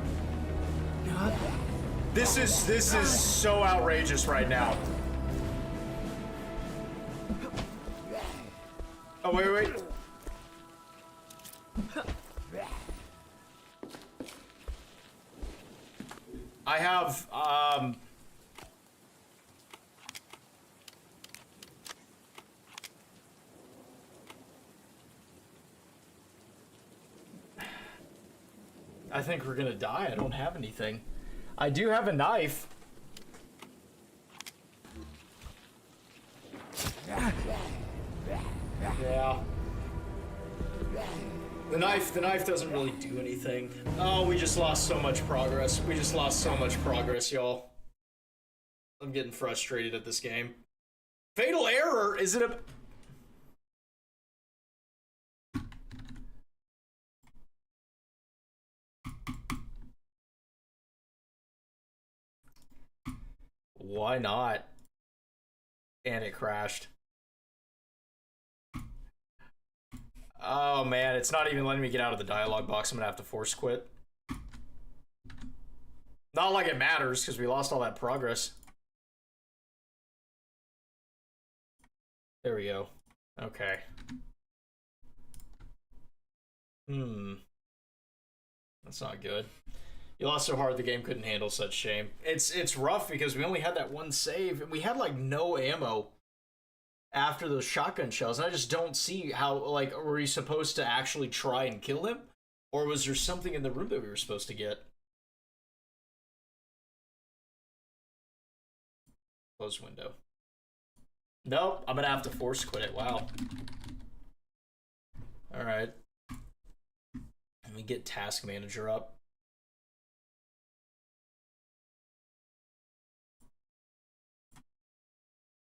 This is so outrageous right now. Oh, wait. I have, I think we're gonna die. I don't have anything. I do have a knife. Yeah. The knife doesn't really do anything. Oh, we just lost so much progress. We just lost so much progress, y'all. I'm getting frustrated at this game. Fatal error? Is it a... Why not? And it crashed. Oh man, it's not even letting me get out of the dialogue box. I'm gonna have to force quit. Not like it matters, because we lost all that progress. There we go. Okay. That's not good. You lost so hard the game couldn't handle such shame. It's rough because we only had that one save, and we had like no ammo after those shotgun shells, and I just don't see how, like, were we supposed to actually try and kill him? Or was there something in the room that we were supposed to get? Close window. Nope, I'm gonna have to force quit it. Wow. Alright. Let me get Task Manager up.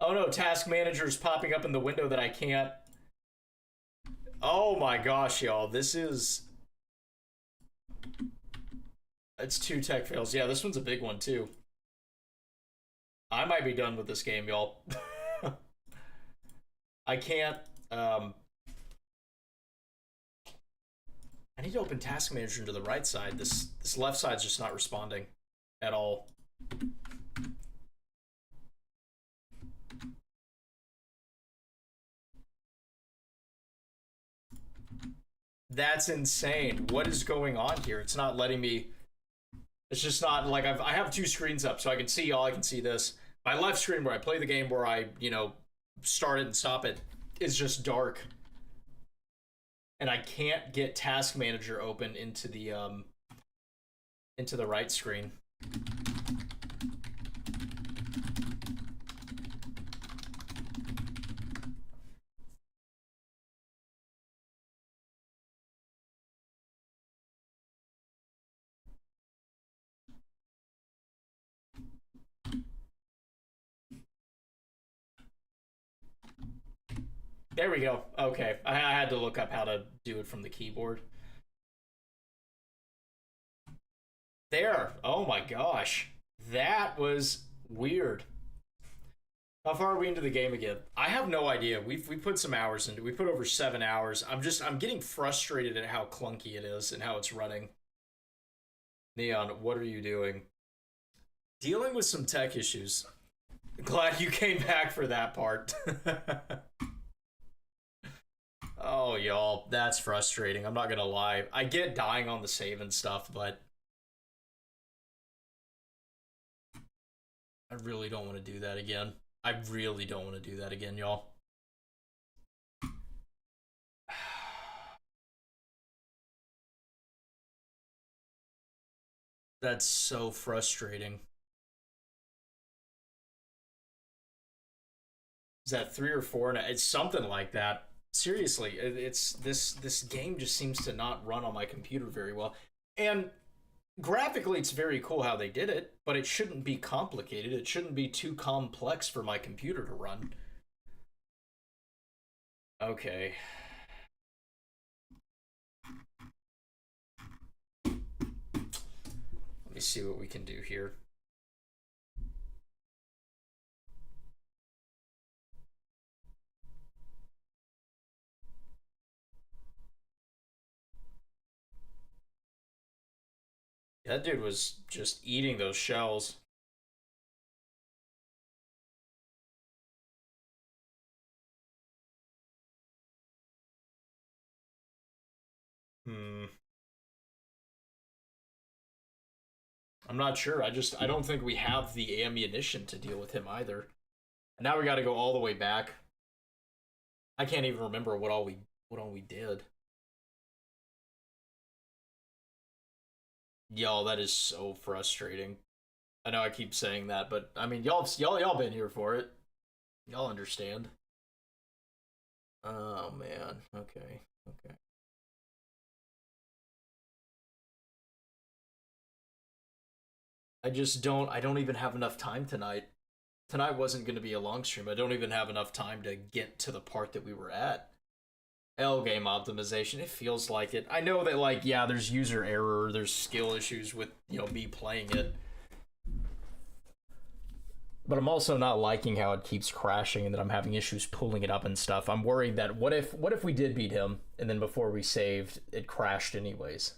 Oh no, Task Manager is popping up in the window that I can't. Oh my gosh, y'all. This is... It's 2 tech fails. Yeah, this one's a big one too. I might be done with this game, y'all. I can't... I need to open Task Manager to the right side. This left side's just not responding at all. That's insane. What is going on here? It's not letting me... It's just not, like, I have 2 screens up, so I can see y'all, I can see this. My left screen where I play the game, where I, you know, start it and stop it, is just dark. And I can't get Task Manager open into the right screen. There we go. Okay. I had to look up how to do it from the keyboard. There. Oh my gosh. That was weird. How far are we into the game again? I have no idea. We put some hours into it. We put over 7 hours. I'm getting frustrated at how clunky it is and how it's running. Neon, what are you doing? Dealing with some tech issues. Glad you came back for that part. Oh, y'all, that's frustrating. I'm not gonna lie. I get dying on the save and stuff, but I really don't want to do that again. I really don't want to do that again, y'all. That's so frustrating. Is that 3 or 4? And it's something like that. Seriously, it's this game just seems to not run on my computer very well. And graphically, it's very cool how they did it, but it shouldn't be complicated. It shouldn't be too complex for my computer to run. Okay. Let me see what we can do here. That dude was just eating those shells. Hmm. I'm not sure. I don't think we have the ammunition to deal with him either. And now we got to go all the way back. I can't even remember what all we did. Y'all, that is so frustrating. I know I keep saying that, but I mean, y'all been here for it. Y'all understand. Oh man. Okay. Okay. I don't even have enough time tonight. Tonight wasn't going to be a long stream. I don't even have enough time to get to the part that we were at. L game optimization. It feels like it. I know that, like, yeah, there's user error, there's skill issues with, me playing it. But I'm also not liking how it keeps crashing and that I'm having issues pulling it up and stuff. I'm worried that what if we did beat him and then before we saved it crashed anyways.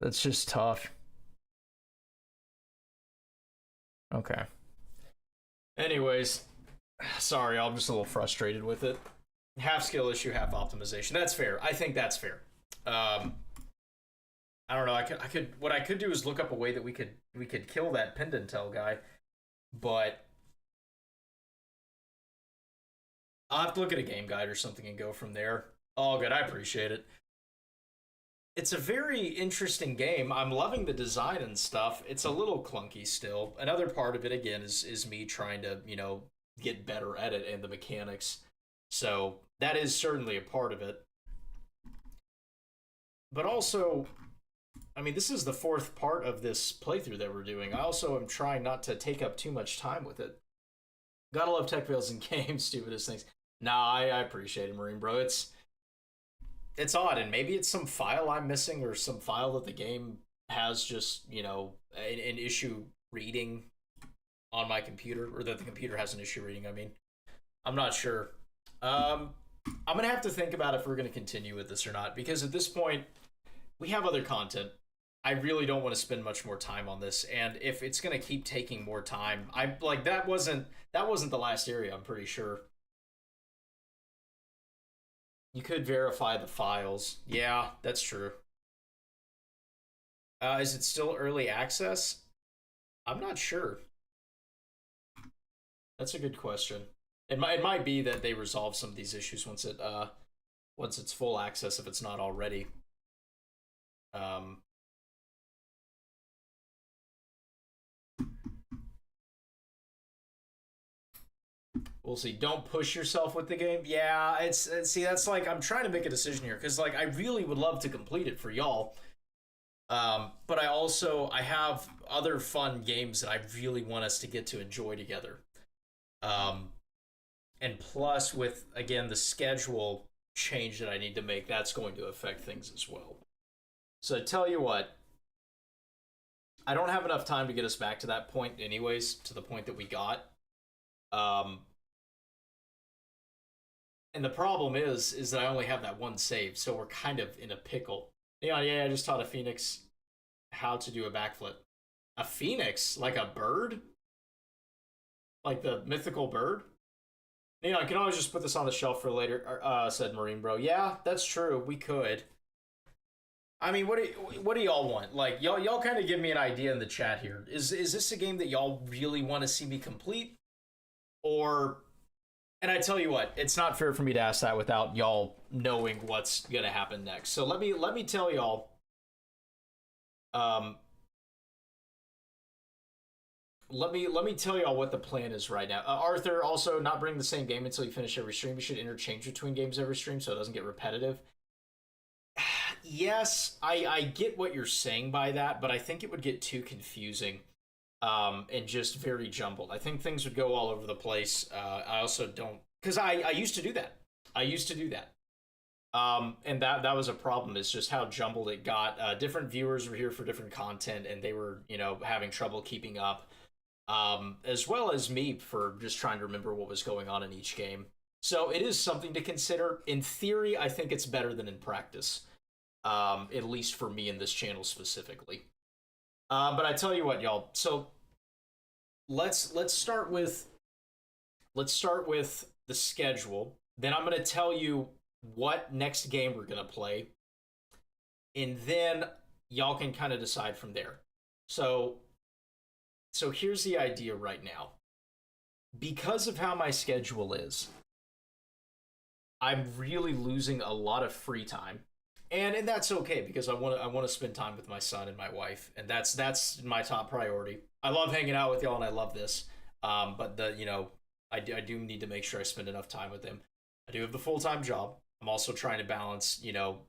That's just tough. Okay. Anyways, sorry, I'm just a little frustrated with it. Half skill issue, half optimization. That's fair. I think that's fair. I don't know. What I could do is look up a way that we could kill that Pendentel guy, but I'll have to look at a game guide or something and go from there. Oh, good. I appreciate it. It's a very interesting game. I'm loving the design and stuff. It's a little clunky still. Another part of it again is me trying to, get better at it and the mechanics. So, that is certainly a part of it. But also, I mean, this is the fourth part of this playthrough that we're doing. I also am trying not to take up too much time with it. Gotta love tech fails in games, stupidest things. Nah, I appreciate it, Marine Bro. It's odd, and maybe it's some file I'm missing or some file that the game has just, an issue reading on my computer, or that the computer has an issue reading, I mean. I'm not sure. I'm gonna have to think about if we're gonna continue with this or not, because at this point, we have other content. I really don't want to spend much more time on this, and if it's gonna keep taking more time, I like that wasn't the last area, I'm pretty sure. You could verify the files. Yeah, that's true. Is it still early access? I'm not sure. That's a good question. It might be that they resolve some of these issues once it's full access if it's not already. Um, we'll see. Don't push yourself with the game. Yeah, see that's like I'm trying to make a decision here because like I really would love to complete it for y'all. But I have other fun games that I really want us to get to enjoy together. Um, and plus with again the schedule change that I need to make, that's going to affect things as well. So tell you what, I don't have enough time to get us back to that point anyways, to the point that we got. Um, and the problem is that I only have that one save, so we're kind of in a pickle. Yeah, I just taught a phoenix how to do a backflip. A phoenix? Like a bird? Like the mythical bird? You know, I can always just put this on the shelf for later, said Marine Bro. Yeah, that's true. We could. I mean, what do y'all want? Like, y'all kind of give me an idea in the chat here. Is this a game that y'all really want to see me complete? Or, and I tell you what, it's not fair for me to ask that without y'all knowing what's gonna happen next. So let me tell y'all. Let me tell y'all what the plan is right now. Arthur, also not bring the same game until you finish every stream. You should interchange between games every stream so it doesn't get repetitive. Yes, I get what you're saying by that, but I think it would get too confusing and just very jumbled. I think things would go all over the place. I also don't, because I used to do that. I used to do that. And that was a problem, is just how jumbled it got. Different viewers were here for different content, and they were, you know, having trouble keeping up. As well as me for just trying to remember what was going on in each game. So it is something to consider. In theory, I think it's better than in practice. At least for me in this channel specifically. But I tell you what, y'all. So let's start with the schedule. Then I'm gonna tell you what next game we're gonna play, and then y'all can kind of decide from there. So here's the idea right now. Because of how my schedule is, I'm really losing a lot of free time. And that's okay, because I want to spend time with my son and my wife, and that's my top priority. I love hanging out with y'all and I love this. But I do need to make sure I spend enough time with them. I do have the full-time job. I'm also trying to balance,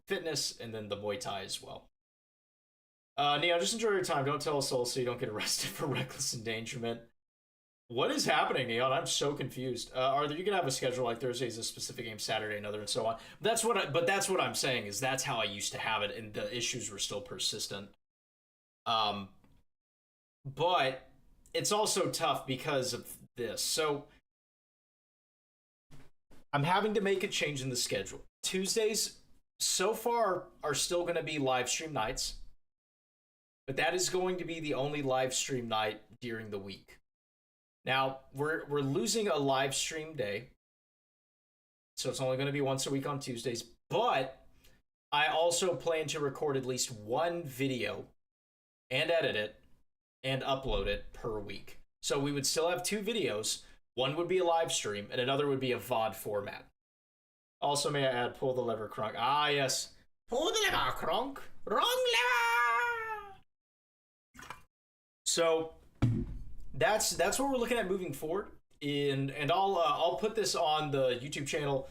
fitness and then the Muay Thai as well. Neon, just enjoy your time. Don't tell a soul so you don't get arrested for reckless endangerment. What is happening, Neon? I'm so confused. Arthur, you can have a schedule like Thursday's a specific game, Saturday another, and so on. That's what I'm saying, is that's how I used to have it, and the issues were still persistent. But it's also tough because of this. So I'm having to make a change in the schedule. Tuesdays, so far, are still going to be live stream nights. But that is going to be the only live stream night during the week. Now, we're losing a live stream day. So it's only going to be once a week on Tuesdays. But I also plan to record at least one video and edit it and upload it per week. So we would still have 2 videos. One would be a live stream and another would be a VOD format. Also, may I add, pull the lever, Kronk. Ah, yes. Pull the lever, Kronk. Wrong lever! So that's what we're looking at moving forward. And I'll put this on the YouTube channel,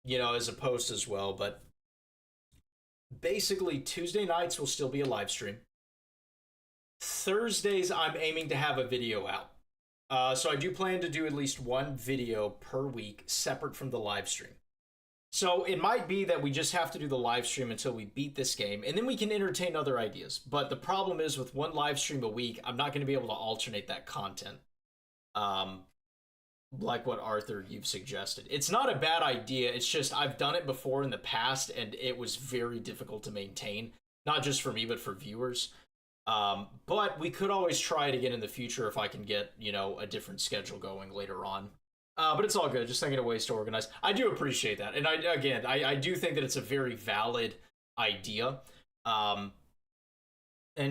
as a post as well. But basically, Tuesday nights will still be a live stream. Thursdays, I'm aiming to have a video out. So I do plan to do at least one video per week, separate from the live stream. So it might be that we just have to do the live stream until we beat this game, and then we can entertain other ideas. But the problem is, with one live stream a week, I'm not going to be able to alternate that content. Like what, Arthur, you've suggested. It's not a bad idea. It's just I've done it before in the past, and it was very difficult to maintain. Not just for me, but for viewers. But we could always try it again in the future if I can get, a different schedule going later on. But it's all good. Just thinking of ways to organize. I do appreciate that. And I do think that it's a very valid idea. And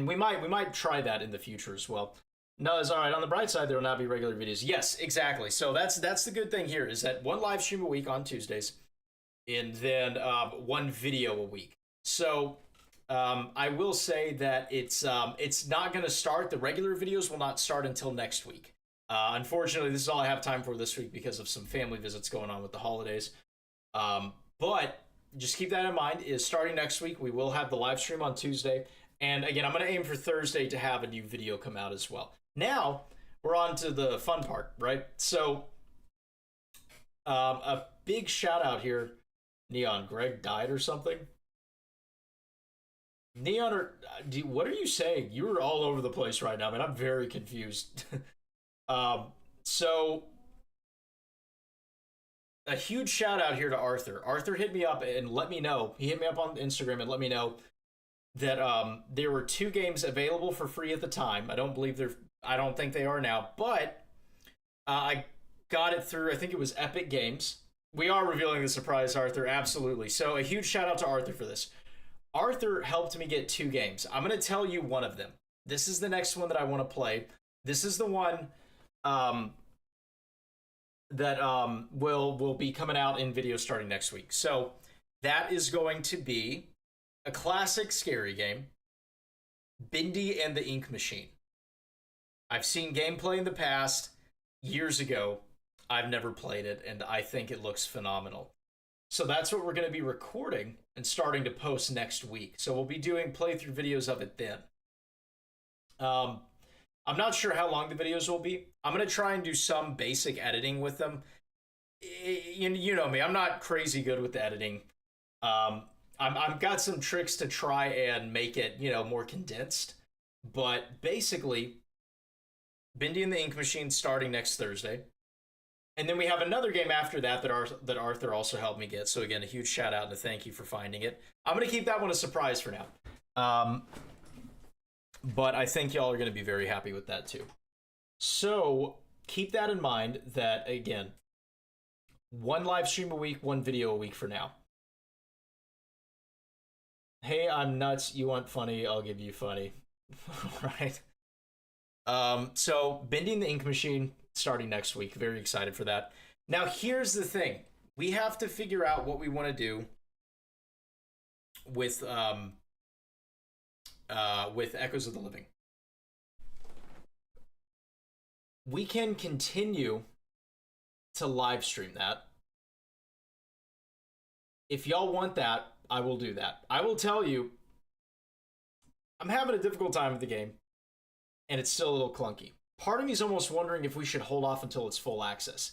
we might try that in the future as well. No, it's all right. On the bright side, there will not be regular videos. Yes, exactly. So that's the good thing here, is that one live stream a week on Tuesdays, and then one video a week. So I will say that it's not going to start. The regular videos will not start until next week. Unfortunately, this is all I have time for this week because of some family visits going on with the holidays. But just keep that in mind, is starting next week, we will have the live stream on Tuesday. And again, I'm going to aim for Thursday to have a new video come out as well. Now, we're on to the fun part, right? So, a big shout out here. Neon, Greg died or something? Neon, what are you saying? You were all over the place right now, man. I'm very confused. So a huge shout out here to Arthur. Arthur hit me up and let me know. He hit me up on Instagram and let me know that there were 2 games available for free at the time. I don't think they are now, but I got it through, I think it was Epic Games. We are revealing the surprise, Arthur, absolutely. So a huge shout out to Arthur for this. Arthur helped me get 2 games. I'm going to tell you one of them. This is the next one that I want to play. This is the one that will be coming out in video starting next week. So that is going to be a classic scary game, Bendy and the Ink Machine. I've seen gameplay in the past, years ago. I've never played it, and I think it looks phenomenal. So that's what we're going to be recording and starting to post next week. So we'll be doing playthrough videos of it then. I'm not sure how long the videos will be. I'm going to try and do some basic editing with them. You know me, I'm not crazy good with the editing. I've got some tricks to try and make it, more condensed. But basically, Bendy and the Ink Machine starting next Thursday. And then we have another game after that that Arthur also helped me get. So again, a huge shout out and a thank you for finding it. I'm going to keep that one a surprise for now. But I think y'all are going to be very happy with that too. So keep that in mind that, again, 1 live stream a week, 1 video a week for now. Hey, I'm nuts. You want funny? I'll give you funny. Right. So Bendy and the Ink Machine starting next week. Very excited for that. Now, here's the thing. We have to figure out what we want to do with Echoes of the Living. We can continue to live stream that. If y'all want that, I will do that. I will tell you, I'm having a difficult time with the game, and it's still a little clunky. Part of me is almost wondering if we should hold off until it's full access.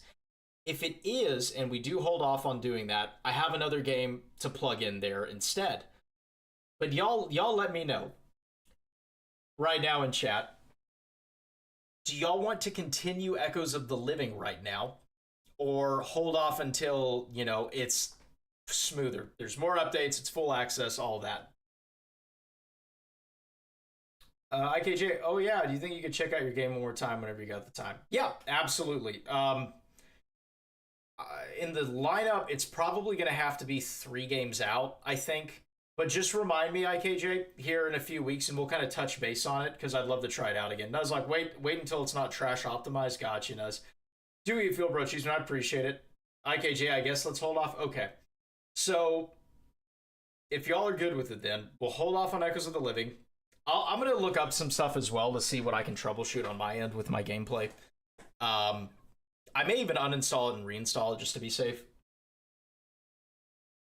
If it is, and we do hold off on doing that, I have another game to plug in there instead. But y'all let me know right now in chat. Do y'all want to continue Echoes of the Living right now? Or hold off until, it's smoother? There's more updates, it's full access, all that. IKJ, oh yeah, do you think you could check out your game one more time whenever you got the time? Yeah, absolutely. In the lineup, it's probably going to have to be 3 games out, I think. But just remind me, IKJ, here in a few weeks, and we'll kind of touch base on it, because I'd love to try it out again. Nuz, like, wait until it's not trash optimized. Gotcha, Nuz. Do you feel, bro, Cheeseman? I appreciate it. IKJ, I guess let's hold off. Okay. So, if y'all are good with it, then we'll hold off on Echoes of the Living. I'm going to look up some stuff as well to see what I can troubleshoot on my end with my gameplay. I may even uninstall it and reinstall it just to be safe.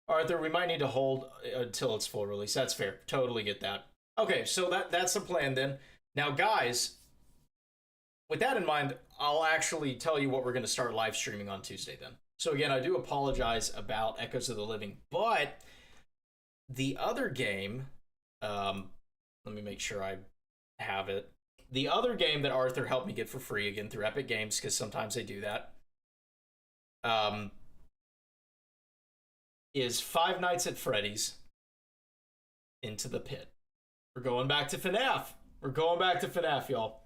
Arthur, we might need to hold until it's full release. That's fair. Totally get that. Okay, so that's the plan then. Now, guys, with that in mind, I'll actually tell you what we're going to start live streaming on Tuesday then. So again, I do apologize about Echoes of the Living, but the other game... let me make sure I have it. The other game that Arthur helped me get for free, again, through Epic Games, because sometimes they do that, is Five Nights at Freddy's Into the Pit. We're going back to FNAF. We're going back to FNAF, y'all.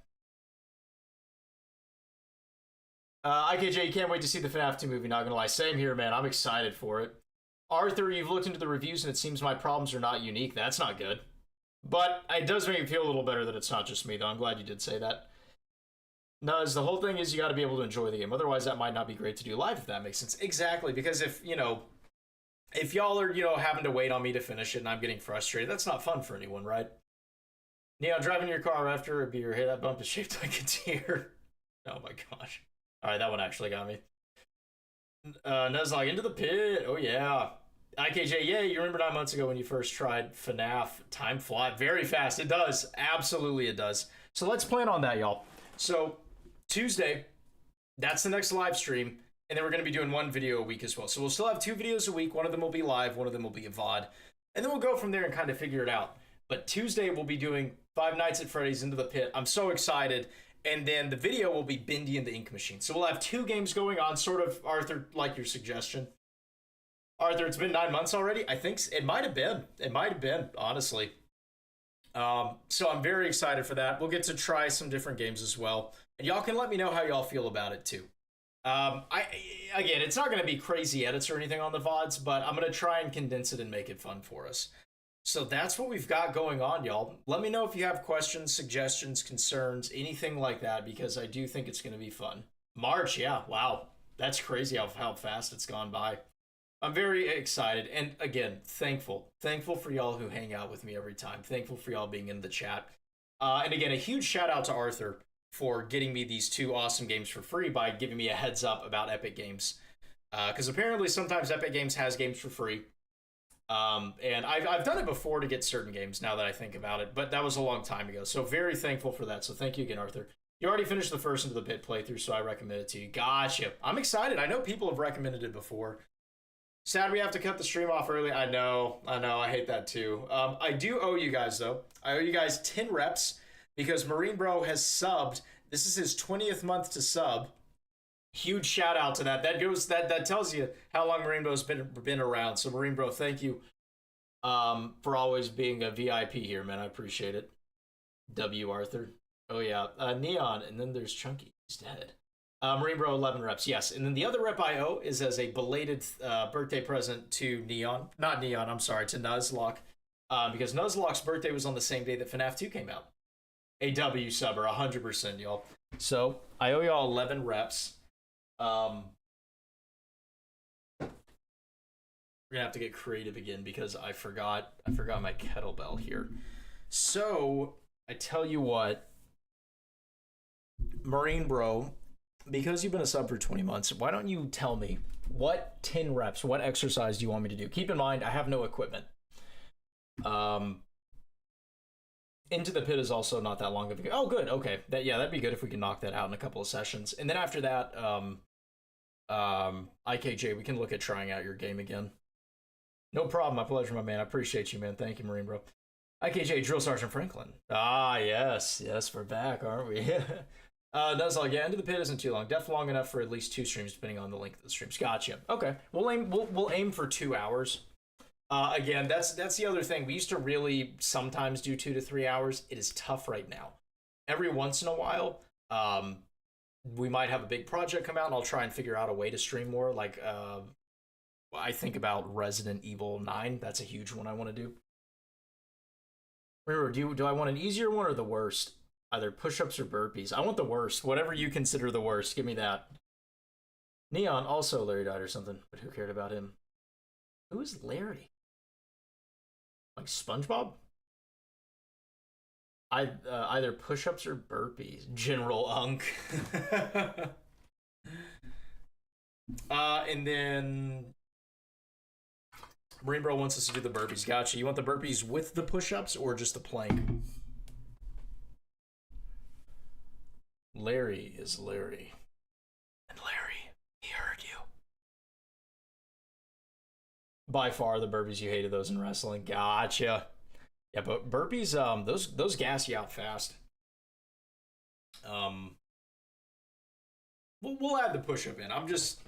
IKJ, you can't wait to see the FNAF 2 movie, not gonna lie. Same here, man. I'm excited for it. Arthur, you've looked into the reviews, and it seems my problems are not unique. That's not good. But it does make me feel a little better that it's not just me, though. I'm glad you did say that. Nuz, the whole thing is you got to be able to enjoy the game. Otherwise, that might not be great to do live, if that makes sense. Exactly, because if y'all are, having to wait on me to finish it and I'm getting frustrated, that's not fun for anyone, right? Driving your car after a beer, hey, that bump is shaped like a tear. Oh my gosh. All right, that one actually got me. Nuz, like, Into the Pit. Oh, yeah. IKJ, yeah, you remember 9 months ago when you first tried FNAF? Time flies very fast. It does. Absolutely it does. So let's plan on that, y'all. So Tuesday, that's the next live stream, and then we're going to be doing 1 video a week as well. So we'll still have 2 videos a week. One of them will be live. One of them will be a VOD. And then we'll go from there and kind of figure it out. But Tuesday, we'll be doing Five Nights at Freddy's Into the Pit. I'm so excited. And then the video will be Bendy and the Ink Machine. So we'll have 2 games going on, sort of, Arthur, like your suggestion. Arthur, it's been 9 months already? I think it might have been. It might have been, honestly. So I'm very excited for that. We'll get to try some different games as well. And y'all can let me know how y'all feel about it, too. I again, it's not going to be crazy edits or anything on the VODs, but I'm going to try and condense it and make it fun for us. So that's what we've got going on, y'all. Let me know if you have questions, suggestions, concerns, anything like that, because I do think it's going to be fun. March, yeah, wow. That's crazy how fast it's gone by. I'm very excited, and again, thankful for y'all who hang out with me every time. Thankful for y'all being in the chat. And again, a huge shout out to Arthur for getting me these 2 awesome games for free by giving me a heads up about Epic Games. Because apparently sometimes Epic Games has games for free. And I've done it before to get certain games now that I think about it, but that was a long time ago. So very thankful for that. So thank you again, Arthur. You already finished the first Into the Pit playthrough, so I recommend it to you. Gotcha. I'm excited. I know people have recommended it before. Sad we have to cut the stream off early. I know. I hate that too. I do owe you guys, though. I owe you guys 10 reps because Marine Bro has subbed. This is his 20th month to sub. Huge shout out to that. That tells you how long Marine Bro's been around. So Marine Bro, thank you for always being a VIP here, man. I appreciate it. W Arthur. Oh yeah. Neon, and then there's Chunky. He's dead. Marine Bro, 11 reps, yes. And then the other rep I owe is as a belated birthday present to Neon. Not Neon, I'm sorry, to Nuzlocke. Because Nuzlocke's birthday was on the same day that FNAF 2 came out. A W subber, 100%, y'all. So, I owe y'all 11 reps. We're gonna have to get creative again because I forgot my kettlebell here. So, I tell you what, Marine Bro, because you've been a sub for 20 months, why don't you tell me what 10 reps, what exercise do you want me to do? Keep in mind, I have no equipment. Into the Pit is also not that long of a... Oh, good. Okay. That'd be good if we can knock that out in a couple of sessions. And then after that, IKJ, we can look at trying out your game again. No problem. My pleasure, my man. I appreciate you, man. Thank you, Marine Bro. IKJ, Drill Sergeant Franklin. Ah, yes. Yes, we're back, aren't we? Nuzlocke, yeah, Into the Pit isn't too long. Def long enough for at least 2 streams, depending on the length of the streams. Gotcha. Okay, we'll aim for 2 hours. Again, that's the other thing. We used to really sometimes do 2 to 3 hours. It is tough right now. Every once in a while, we might have a big project come out, and I'll try and figure out a way to stream more. Like, I think about Resident Evil 9. That's a huge one I want to do. Remember, do I want an easier one or the worst? Either push-ups or burpees. I want the worst. Whatever you consider the worst. Give me that. Neon, also Larry died or something, but who cared about him? Who is Larry? Like SpongeBob? Either push-ups or burpees. General Unk. And then Marine Bro wants us to do the burpees. Gotcha. You want the burpees with the push-ups or just the plank? Larry is Larry. And Larry, he heard you. By far the burpees you hated those in wrestling. Gotcha. Yeah, but burpees, those gas you out fast. We'll add the push-up in. I'm just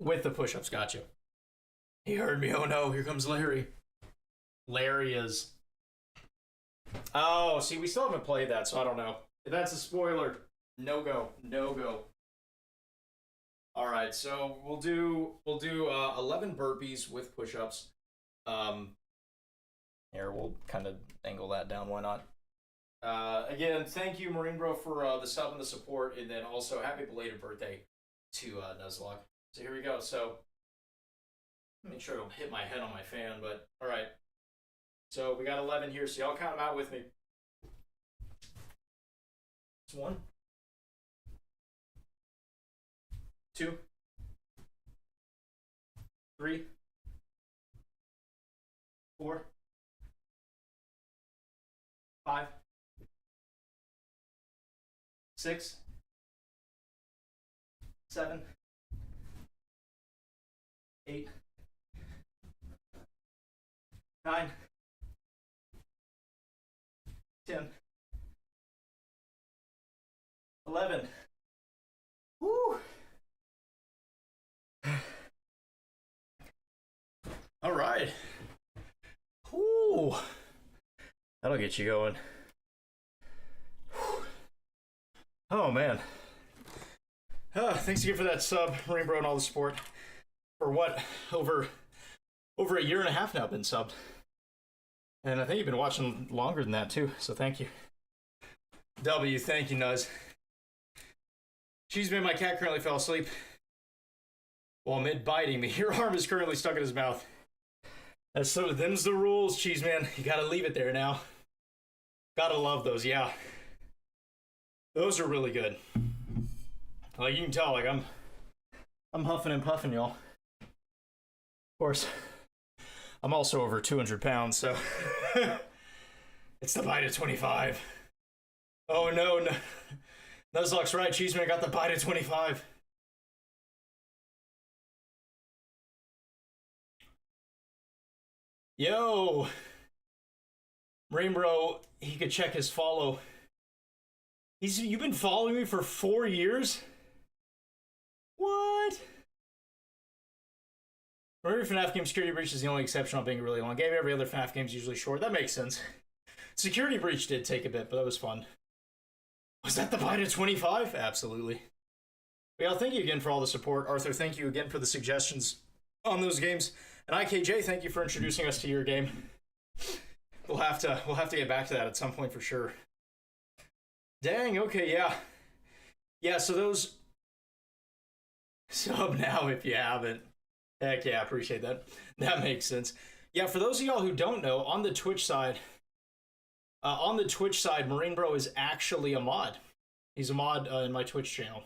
with the push-ups. Gotcha. He heard me. Oh no, here comes Larry. Larry is... Oh, see, we still haven't played that, so I don't know. If that's a spoiler, no go. All right, so we'll do 11 burpees with push-ups. Here, we'll kind of angle that down. Why not? Again, thank you, Marine Bro, for the sub and the support, and then also happy belated birthday to Nuzlocke. So here we go. So make sure I don't hit my head on my fan, but all right. So we got 11 here, so y'all count them out with me. It's 1, 2, 3, 4, 5, 6, 7, 8, 9, 10, 11. Woo! All right. Woo! That'll get you going. Whew. Oh man. Thanks again for that sub, Marine Bro, and all the support. For what? Over a year and a half now been subbed. And I think you've been watching longer than that too, so thank you. W, thank you, Nuz. Cheeseman, my cat currently fell asleep while mid biting me. Your arm is currently stuck in his mouth. Them's the rules, Cheeseman. You gotta leave it there now. Gotta love those, yeah. Those are really good. Like, you can tell, like, I'm huffing and puffing, y'all. Of course, I'm also over 200 pounds, so it's the bite of 25. Oh, no. Nuzlocke's right, Cheeseman got the bite of 25. Yo! Marine Bro, he could check his follow. You've been following me for 4 years? What? Remember, FNAF game Security Breach is the only exception on being a really long game. Every other FNAF game is usually short. That makes sense. Security Breach did take a bit, but that was fun. Was that the bite of 25? Absolutely. But yeah, thank you again for all the support. Arthur, thank you again for the suggestions on those games. And IKJ, thank you for introducing us to your game. We'll have to get back to that at some point for sure. Dang, okay, yeah. Yeah, so those... Sub now if you haven't. Heck yeah, I appreciate that. That makes sense. Yeah, for those of y'all who don't know, on the Twitch side, Marine Bro is actually a mod. He's a mod in my Twitch channel.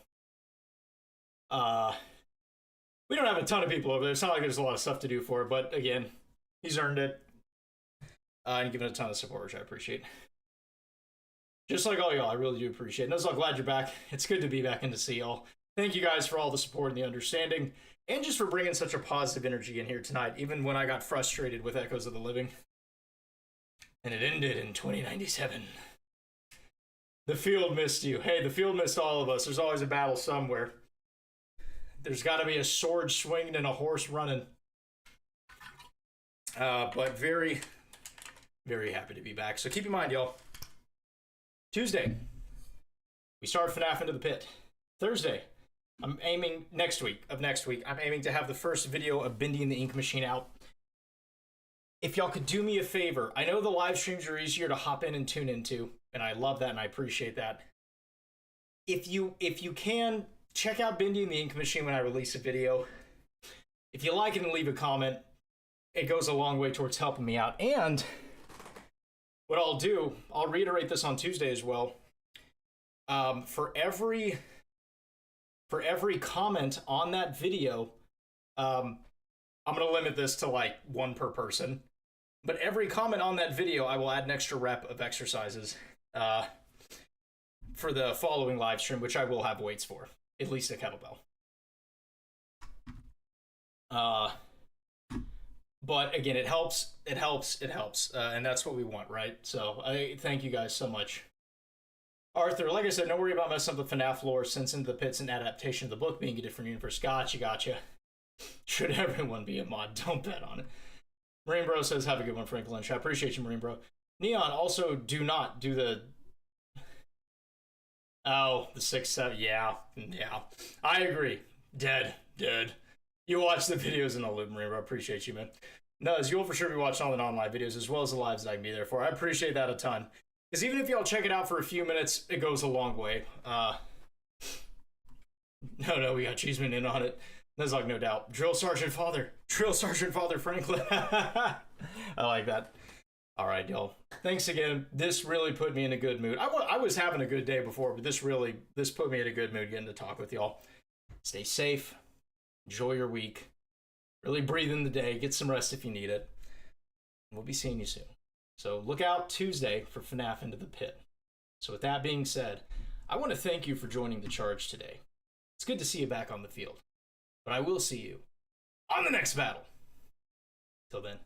We don't have a ton of people over there. It's not like there's a lot of stuff to do for it, but again, he's earned it. And given a ton of support, which I appreciate. Just like all y'all, I really do appreciate it. And I'm glad you're back. It's good to be back and to see y'all. Thank you guys for all the support and the understanding, and just for bringing such a positive energy in here tonight, even when I got frustrated with Echoes of the Living. And it ended in 2097. The field missed you. Hey, the field missed all of us. There's always a battle somewhere. There's got to be a sword swinging and a horse running. But very, very happy to be back. So keep in mind, y'all. Tuesday, we start FNAF Into the Pit. Thursday, I'm aiming next week, I'm aiming to have the first video of Bendy and the Ink Machine out. If y'all could do me a favor, I know the live streams are easier to hop in and tune into, and I love that and I appreciate that. If you can, check out Bendy and the Ink Machine when I release a video. If you like it and leave a comment, it goes a long way towards helping me out. And what I'll do, I'll reiterate this on Tuesday as well. For every comment on that video, I'm going to limit this to like one per person. But every comment on that video, I will add an extra rep of exercises for the following live stream, which I will have weights for, at least a kettlebell. But again, it helps, and that's what we want, right? So I thank you guys so much. Arthur, like I said, don't worry about messing up the FNAF lore, since Into the Pit's an adaptation of the book being a different universe. Gotcha. Should everyone be a mod? Don't bet on it. Marine Bro says, have a good one, Frank Lynch. I appreciate you, Marine Bro. Neon, also do not do the... Oh, the 6-7. Yeah. I agree. Dead. You watch the videos in the loop, Marine Bro. I appreciate you, man. Nuz, you'll for sure be watching all the non-live videos, as well as the lives that I can be there for. I appreciate that a ton. Because even if y'all check it out for a few minutes, it goes a long way. No, we got Cheeseman in on it. There's like no doubt. Drill Sergeant Father Franklin. I like that. All right, y'all. Thanks again. This really put me in a good mood. I was having a good day before, but this put me in a good mood getting to talk with y'all. Stay safe. Enjoy your week. Really breathe in the day. Get some rest if you need it. We'll be seeing you soon. So look out Tuesday for FNAF Into the Pit. So with that being said, I want to thank you for joining the charge today. It's good to see you back on the field. But I will see you on the next battle. Till then.